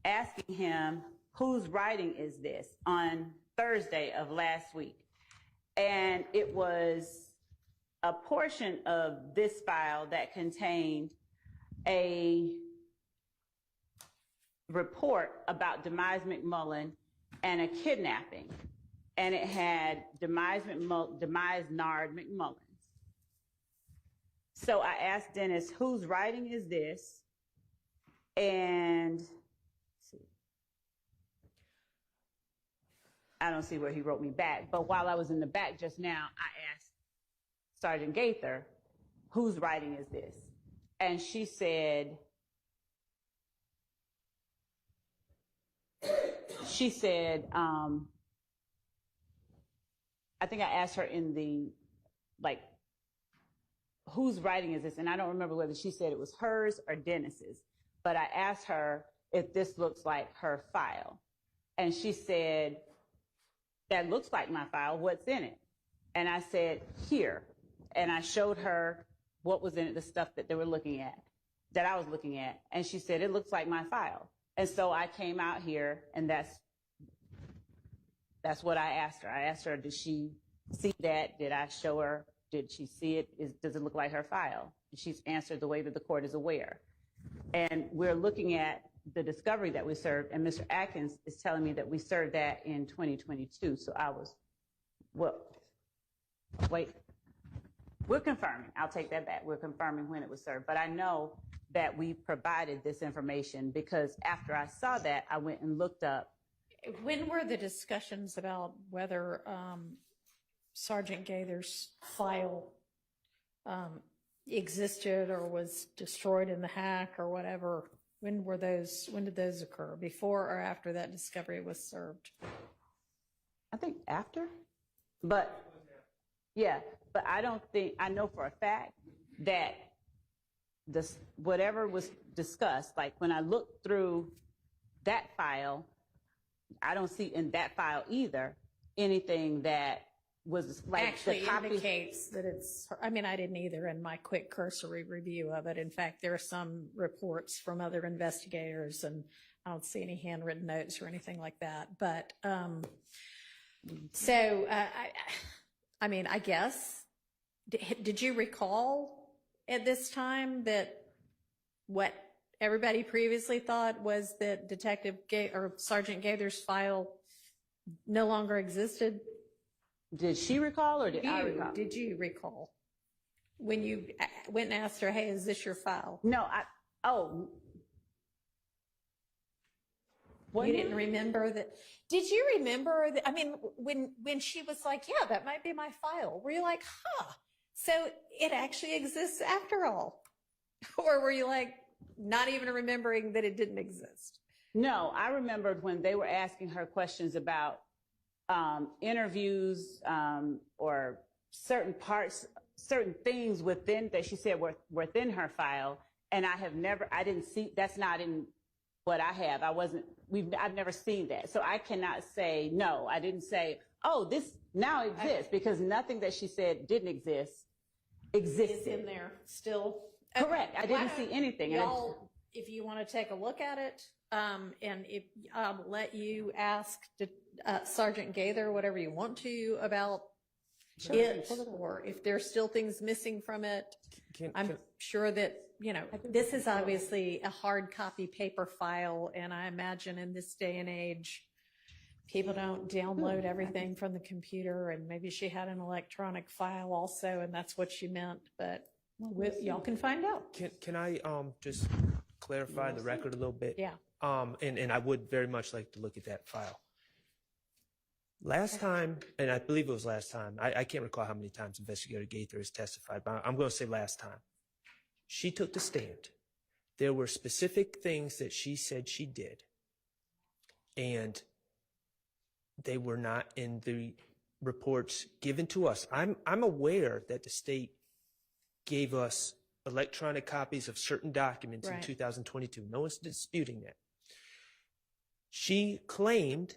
asking him, whose writing is this, on Thursday of last week. And it was a portion of this file that contained a report about Demise McMullen and a kidnapping. And it had Demise Nard McMullins. So I asked Dennis, whose writing is this? And I don't see where he wrote me back, but while I was in the back just now, I asked Sergeant Gaither, whose writing is this? And she said, I think I asked her in the, like, whose writing is this? And I don't remember whether she said it was hers or Dennis's, but I asked her if this looks like her file. And she said, that looks like my file, what's in it? And I said, here. And I showed her what was in it, the stuff that they were looking at, that I was looking at. And she said, it looks like my file. And so I came out here, and that's what I asked her. I asked her, did she see that? Did I show her? Did she see it? Does it look like her file? She's answered the way that the court is aware. And we're looking at the discovery that we served, and Mr. Atkins is telling me that we served that in 2022. So I was, well, wait, we're confirming. I'll take that back. We're confirming when it was served. But I know that we provided this information because after I saw that, I went and looked up. When were the discussions about whether Sergeant Gaither's file existed or was destroyed in the hack or whatever? When did those occur? Before or after that discovery was served? I think after, but yeah, but I don't think, I know for a fact that this, whatever was discussed, like when I looked through that file, I don't see in that file either anything that was like Actually the copy indicates that it's, I mean, I didn't either in my quick cursory review of it. In fact, there are some reports from other investigators, and I don't see any handwritten notes or anything like that. But I mean, I guess did you recall at this time that what everybody previously thought was that Sergeant Gaither's file no longer existed? Did she recall or did I recall? Did you recall when you went and asked her, hey, is this your file? No, What You now? didn't remember that? Did you remember that? I mean, when she was like, yeah, that might be my file, were you like, huh, so it actually exists after all? Or were you like, not even remembering that it didn't exist? No, I remembered when they were asking her questions about interviews or certain parts, certain things within that she said were within her file, and I didn't see, that's not in what I have. I've never seen that. So I cannot say, no, I didn't say, oh, this now exists, because nothing that she said didn't exist existed. It's in there still. Correct. I Why didn't don't see anything. Y'all, if you want to take a look at it, and if I'll let you ask Sergeant Gaither whatever you want to about it, or if there's still things missing from it. I'm sure that, this is obviously a hard copy paper file, and I imagine in this day and age, people don't download everything from the computer, and maybe she had an electronic file also, and that's what she meant, but y'all can find out. Can I just clarify the record a little bit? Yeah. And I would very much like to look at that file. Last time, and I believe it was last time, I can't recall how many times Investigator Gaither has testified, but I'm going to say last time. She took the stand. There were specific things that she said she did, and they were not in the reports given to us. I'm aware that the state gave us electronic copies of certain documents in 2022. No one's disputing that. She claimed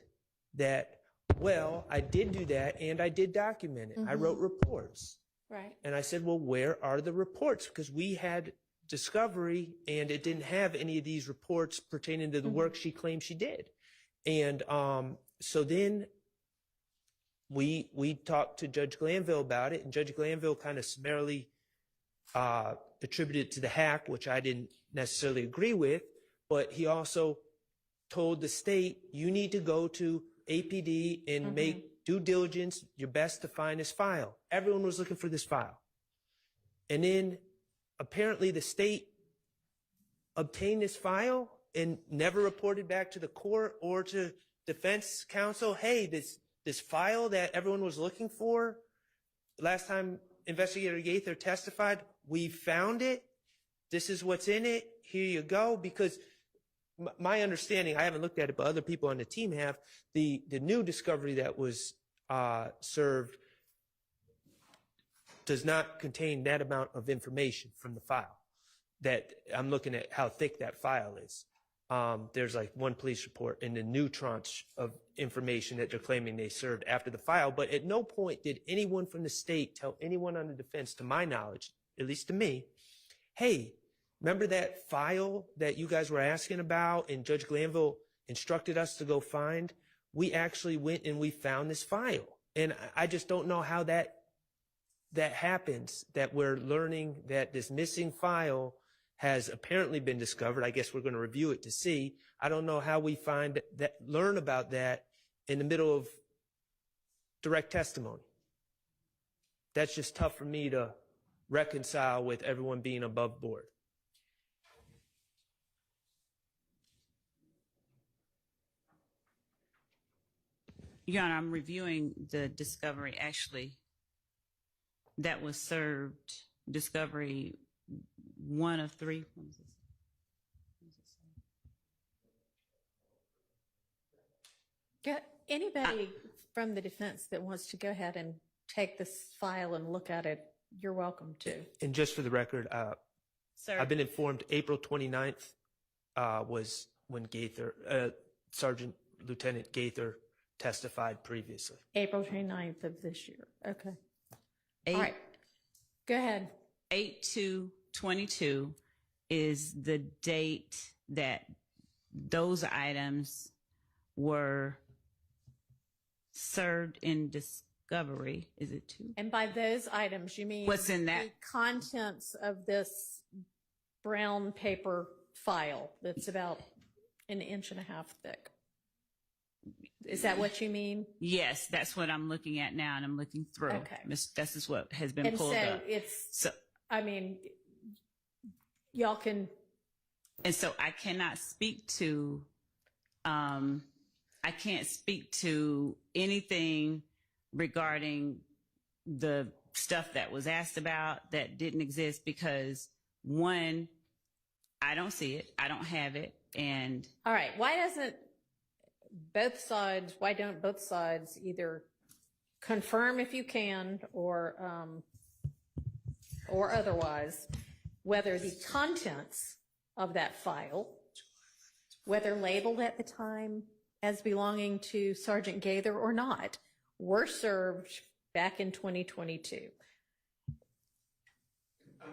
that, well, I did do that and I did document it. I wrote reports. Right. And I said, well, where are the reports? Because we had discovery and it didn't have any of these reports pertaining to the work she claimed she did. And so then we talked to Judge Glanville about it, and Judge Glanville kind of summarily attributed it to the hack, which I didn't necessarily agree with, but he also told the state, you need to go to APD and make due diligence, your best to find this file. Everyone was looking for this file. And then apparently the state obtained this file and never reported back to the court or to defense counsel, hey, this file that everyone was looking for, last time Investigator Gaither testified, we found it. This is what's in it. Here you go. Because my understanding, I haven't looked at it, but other people on the team have, the new discovery that was served does not contain that amount of information from the file. That I'm looking at how thick that file is. There's like one police report and the new tranche of information that they're claiming they served after the file, but at no point did anyone from the state tell anyone on the defense, to my knowledge, at least to me, hey, remember that file that you guys were asking about and Judge Glanville instructed us to go find? We actually went and we found this file. And I just don't know how that happens, that we're learning that this missing file has apparently been discovered. I guess we're going to review it to see. I don't know how we learn about that in the middle of direct testimony. That's just tough for me to reconcile with everyone being above board. Your Honor, I'm reviewing the discovery actually that was served, discovery 1 of 3. What is this? Anybody from the defense that wants to go ahead and take this file and look at it, you're welcome to. And just for the record, Sir, I've been informed April 29th was when Sergeant Lieutenant Gaither testified previously. April 29th of this year. Okay. All right. Go ahead. 8/2/22 is the date that those items were served in discovery. Is it 2? And by those items, you mean What's in that? the contents of this brown paper file that's about an inch and a half thick. Is that what you mean? Yes, that's what I'm looking at now, and I'm looking through. Okay. This is what has been And pulled so up. it's, I mean, y'all can, And so I cannot speak to, I can't speak to anything regarding the stuff that was asked about that didn't exist because, one, I don't see it, I don't have it, and all right, why don't both sides either confirm if you can or otherwise whether the contents of that file, whether labeled at the time as belonging to Sergeant Gaither or not, were served back in 2022.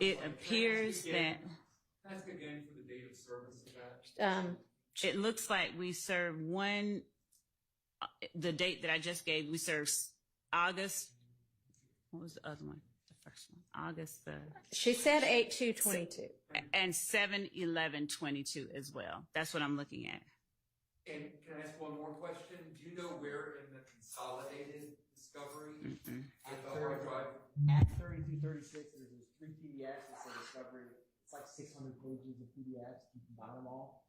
it appears that Ask again for the date of service of that. it looks like we served one, the date that I just gave, we served August, what was the other one? The first one, August the, She said 8/2/22. and 7/11/22 as well. That's what I'm looking at. And can I ask one more question? Do you know where in the consolidated discovery? I thought hard drive. At 3236, there's those 3 PDFs that say discovery. It's like 600 pages of PDFs. You combine them all.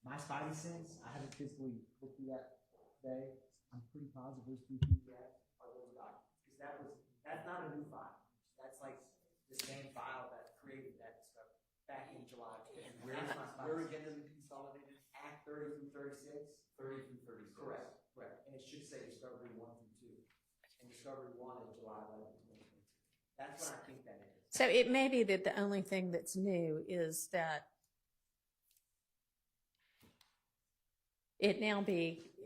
My spidey sense, I haven't physically looked through that today. I'm pretty positive those 3 PDFs are those documents. Because that's not a new file. That's like the same file that created that discovery back in July. Where again in the consolidated? Act 30 through 36. 30 through 36. Correct. And it should say discovery 1 through 2. And discovery 1 is July 11th, 2022. That's what I think that is. So it may be that the only thing that's new is that it now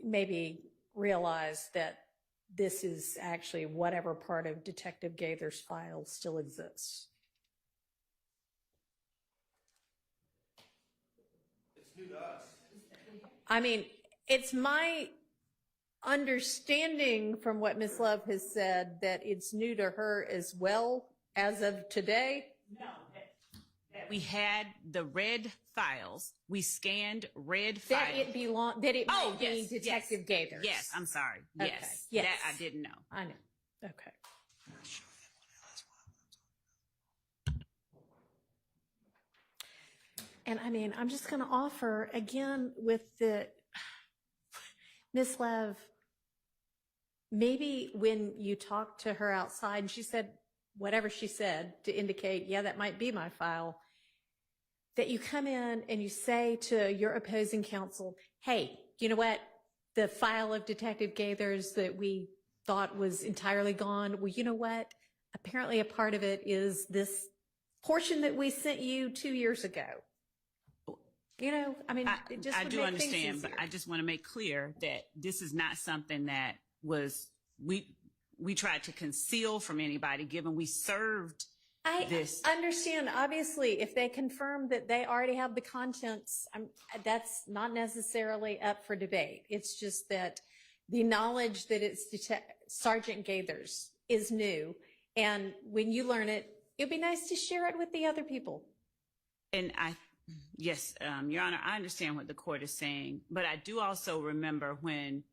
maybe realized that this is actually whatever part of Detective Gaither's file still exists. It's new to us. I mean, it's my understanding from what Ms. Love has said that it's new to her as well as of today. No, that we had the red files. We scanned red files. That it Oh, may yes, be Detective Gaither's. Yes, I'm sorry. Okay, Yes, yes. that I didn't know. I know. Okay. And I mean, I'm just going to offer again with the Miss Love, maybe when you talked to her outside and she said whatever she said to indicate, yeah, that might be my file, that you come in and you say to your opposing counsel, hey, you know what? The file of Detective Gaither's that we thought was entirely gone. Well, you know what? Apparently a part of it is this portion that we sent you 2 years ago. You know, I mean, it just I would do make understand, things but easier. I just want to make clear that this is not something that was we tried to conceal from anybody, given we served this. I understand. Obviously, if they confirm that they already have the contents, that's not necessarily up for debate. It's just that the knowledge that it's Sergeant Gaither's is new, and when you learn it, it'd be nice to share it with the other people. And yes, Your Honor, I understand what the court is saying, but I do also remember when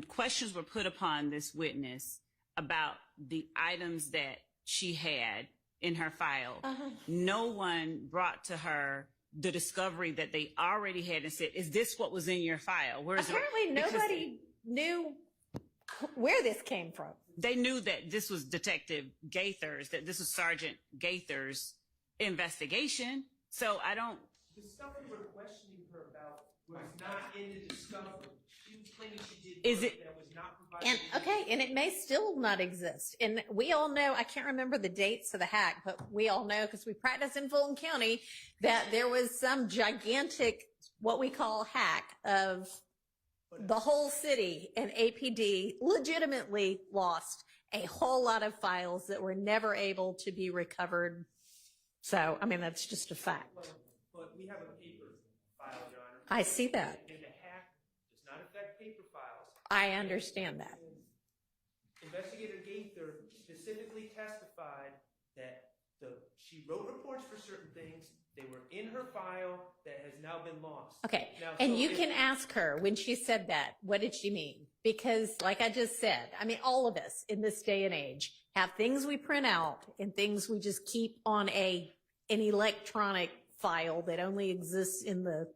questions were put upon this witness about the items that she had in her file, no one brought to her the discovery that they already had and said, is this what was in your file? Apparently, nobody knew where this came from. They knew that this was Detective Gaither's, that this was Sergeant Gaither's investigation. So I don't. The stuff we were questioning her about was not in the discovery. She was claiming she did Is work it- that was not provided. And okay, and it may still not exist. And we all know, I can't remember the dates of the hack, but we all know because we practice in Fulton County that there was some gigantic, what we call hack of the whole city, and APD legitimately lost a whole lot of files that were never able to be recovered. So, I mean, that's just a fact. But we have a paper file, Your Honor. I see that. And the hack does not affect paper files. I understand that. Investigator Gaither specifically testified that she wrote reports for certain things. They were in her file that has now been lost. Okay, Now, and so you if- can ask her when she said that, what did she mean? Because like I just said, I mean, all of us in this day and age have things we print out and things we just keep on an electronic file that only exists in the,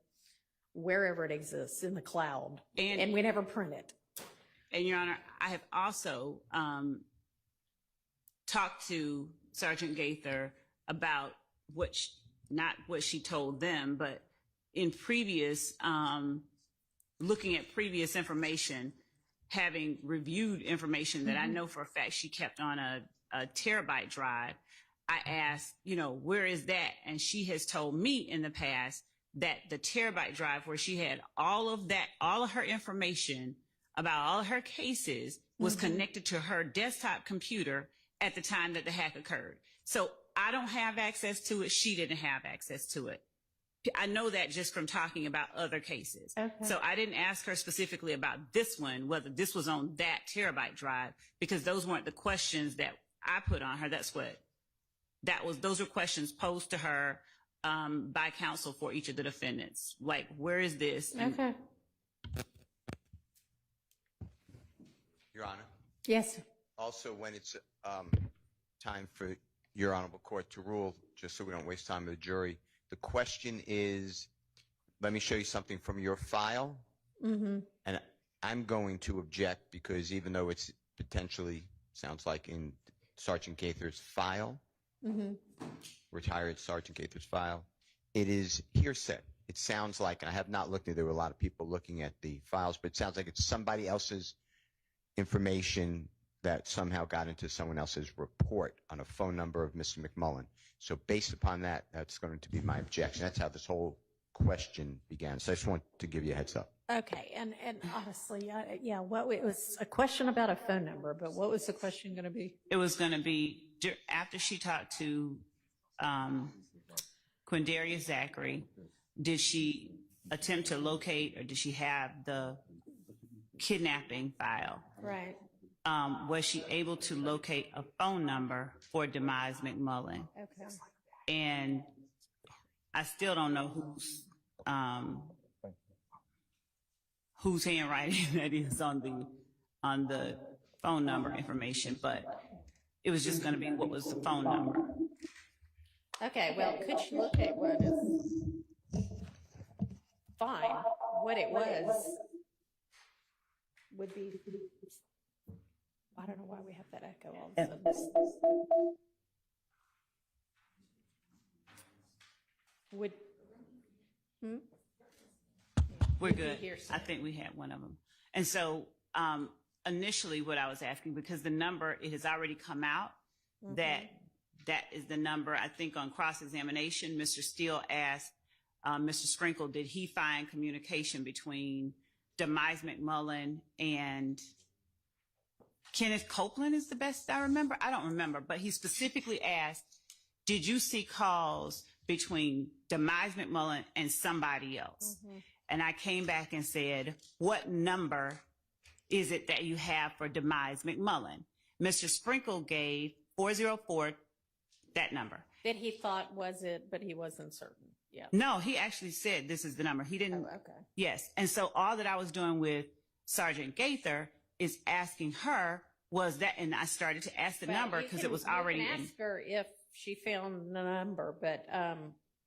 wherever it exists, in the cloud. And we never print it. And Your Honor, I have also talked to Sergeant Gaither about not what she told them, but in previous, looking at previous information, having reviewed information that I know for a fact she kept on a terabyte drive, I asked, where is that? And she has told me in the past that the terabyte drive where she had all of her information about all of her cases was connected to her desktop computer at the time that the hack occurred. So I don't have access to it. She didn't have access to it. I know that just from talking about other cases. Okay. So I didn't ask her specifically about this one, whether this was on that terabyte drive, because those weren't the questions that I put on her. Those were questions posed to her by counsel for each of the defendants. Like, where is this? Okay. Your Honor. Yes. Also, when it's time for Your Honorable Court to rule, just so we don't waste time with the jury, the question is, let me show you something from your file. And I'm going to object because even though it's potentially, sounds like in Sergeant Gaither's file, retired Sergeant Gaither's file, it is hearsay. It sounds like, and I have not looked at it, there were a lot of people looking at the files, but it sounds like it's somebody else's information that somehow got into someone else's report on a phone number of Mr. McMullen. So based upon that, that's going to be my objection. That's how this whole question began. So I just want to give you a heads up. Okay, and honestly, it was a question about a phone number, but what was the question going to be? It was going to be after she talked to Quindarius Zachary, did she attempt to locate or did she have the kidnapping file? Right. Was she able to locate a phone number for Demise McMullen? Okay. And I still don't know whose handwriting that is on the phone number information, but it was just going to be what was the phone number. Okay, well, could you locate what is fine? What it was would be, I don't know why we have that echo all of a sudden. We're good. I think we had one of them. And so initially what I was asking, because the number, it has already come out, that is the number, I think on cross-examination, Mr. Steele asked Mr. Sprinkle, did he find communication between Demise McMullen and Kenneth Copeland is the best I remember? I don't remember, but he specifically asked, did you see calls between Demise McMullen and somebody else? And I came back and said, what number is it that you have for Demise McMullen? Mr. Sprinkle gave 404, that number. That he thought was it, but he wasn't certain. Yeah. No, he actually said this is the number. He didn't. Oh, okay. Yes. And so all that I was doing with Sergeant Gaither is asking her, was that, and I started to ask the number because it was already you can in. ask her if she found the number, but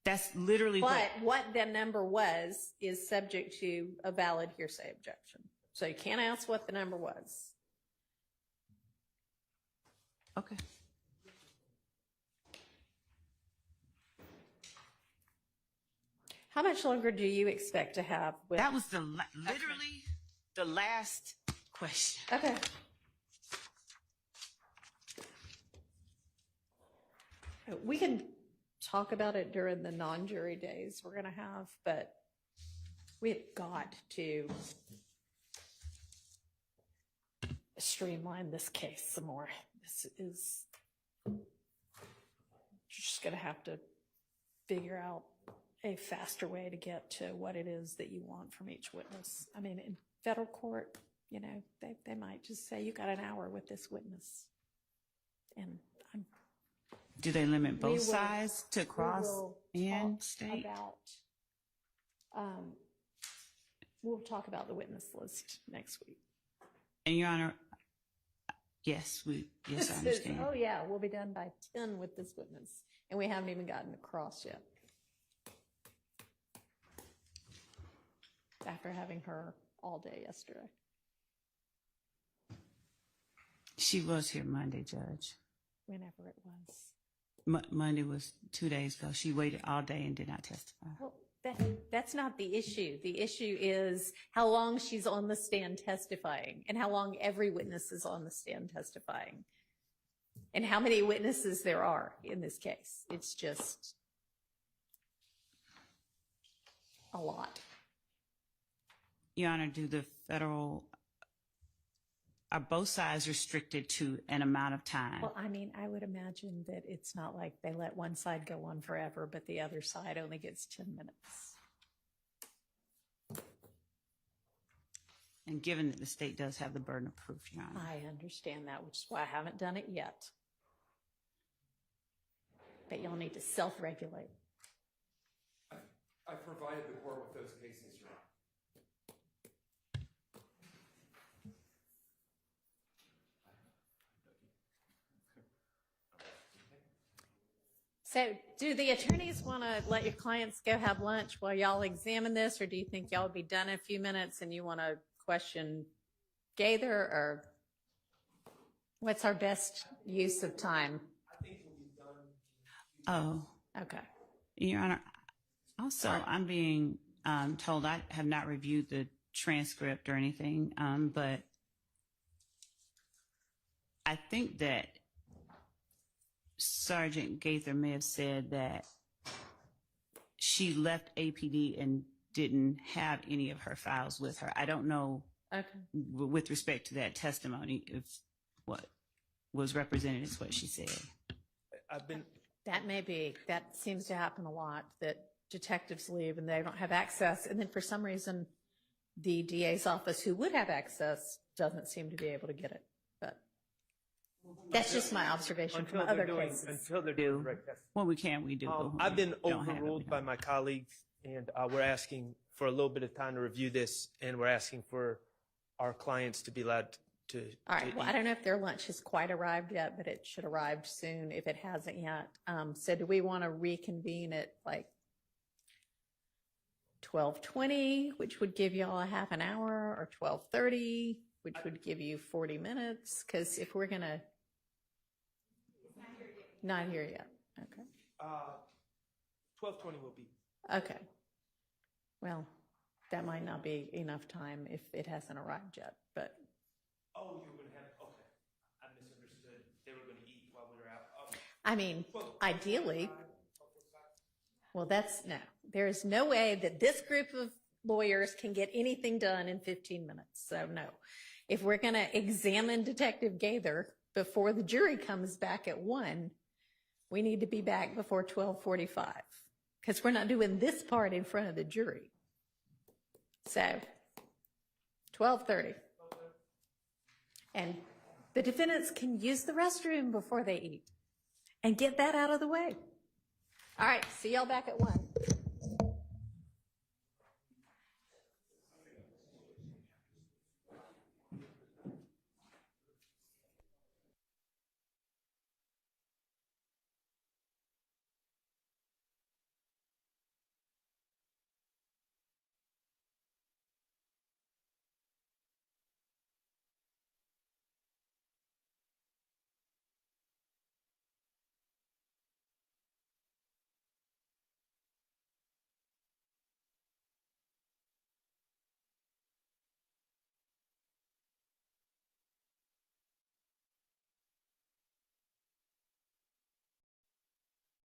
that's literally what the number was is subject to a valid hearsay objection. So you can't ask what the number was. Okay. How much longer do you expect to have with That was literally the last question. Okay. We can talk about it during the non-jury days we're going to have, but we have got to streamline this case some more. This is, you're just going to have to figure out a faster way to get to what it is that you want from each witness. I mean, in federal court, you know, they might just say, you got an hour with this witness. And Do they limit we both will- sides to we cross will and talk state? We'll talk about the witness list next week. And Your Honor, yes, I understand. Oh, yeah, we'll be done by 10 with this witness, and we haven't even gotten across yet. After having her all day yesterday. She was here Monday, Judge. Whenever it was. Monday was 2 days ago. She waited all day and did not testify. Well, that's not the issue. The issue is how long she's on the stand testifying and how long every witness is on the stand testifying and how many witnesses there are in this case. It's just a lot. Your Honor, are both sides restricted to an amount of time? Well, I mean, I would imagine that it's not like they let one side go on forever, but the other side only gets 10 minutes. And given that the state does have the burden of proof, Your Honor. I understand that, which is why I haven't done it yet. But y'all need to self-regulate. I provided the court with those cases, Your Honor. So do the attorneys want to let your clients go have lunch while y'all examine this, or do you think y'all would be done in a few minutes and you want to question Gaither, or what's our best use of time? I think we'll be done. Oh, Okay. Your Honor, also, I'm being told I have not reviewed the transcript or anything, but I think that Sergeant Gaither may have said that she left APD and didn't have any of her files with her. I don't know, Okay. with respect to that testimony, if what was represented is what she said. That may be. That seems to happen a lot, that detectives leave and they don't have access. And then for some reason, the DA's office, who would have access, doesn't seem to be able to get it. But that's just my observation from other cases. Until they're doing direct testimony. What we can, we do. but when I've been we don't have it, we overruled by don't. my colleagues, and we're asking for a little bit of time to review this, and we're asking for our clients to be allowed to. All right. to Well, eat. I don't know if their lunch has quite arrived yet, but it should arrive soon if it hasn't yet. So do we want to reconvene at like 12:20, which would give you all a half an hour, or 12:30, which would give you 40 minutes? Because if we're going to. Not here yet. Okay. 12:20 will be. Okay. Well, that might not be enough time if it hasn't arrived yet, but. Oh, you were going to have. Okay, I misunderstood. They were going to eat while we were out. Oh. I mean, ideally, well, there is no way that this group of lawyers can get anything done in 15 minutes. So no, if we're going to examine Detective Gaither before the jury comes back at 1, we need to be back before 12:45 because we're not doing this part in front of the jury. So 12:30. And the defendants can use the restroom before they eat and get that out of the way. All right, see y'all back at 1.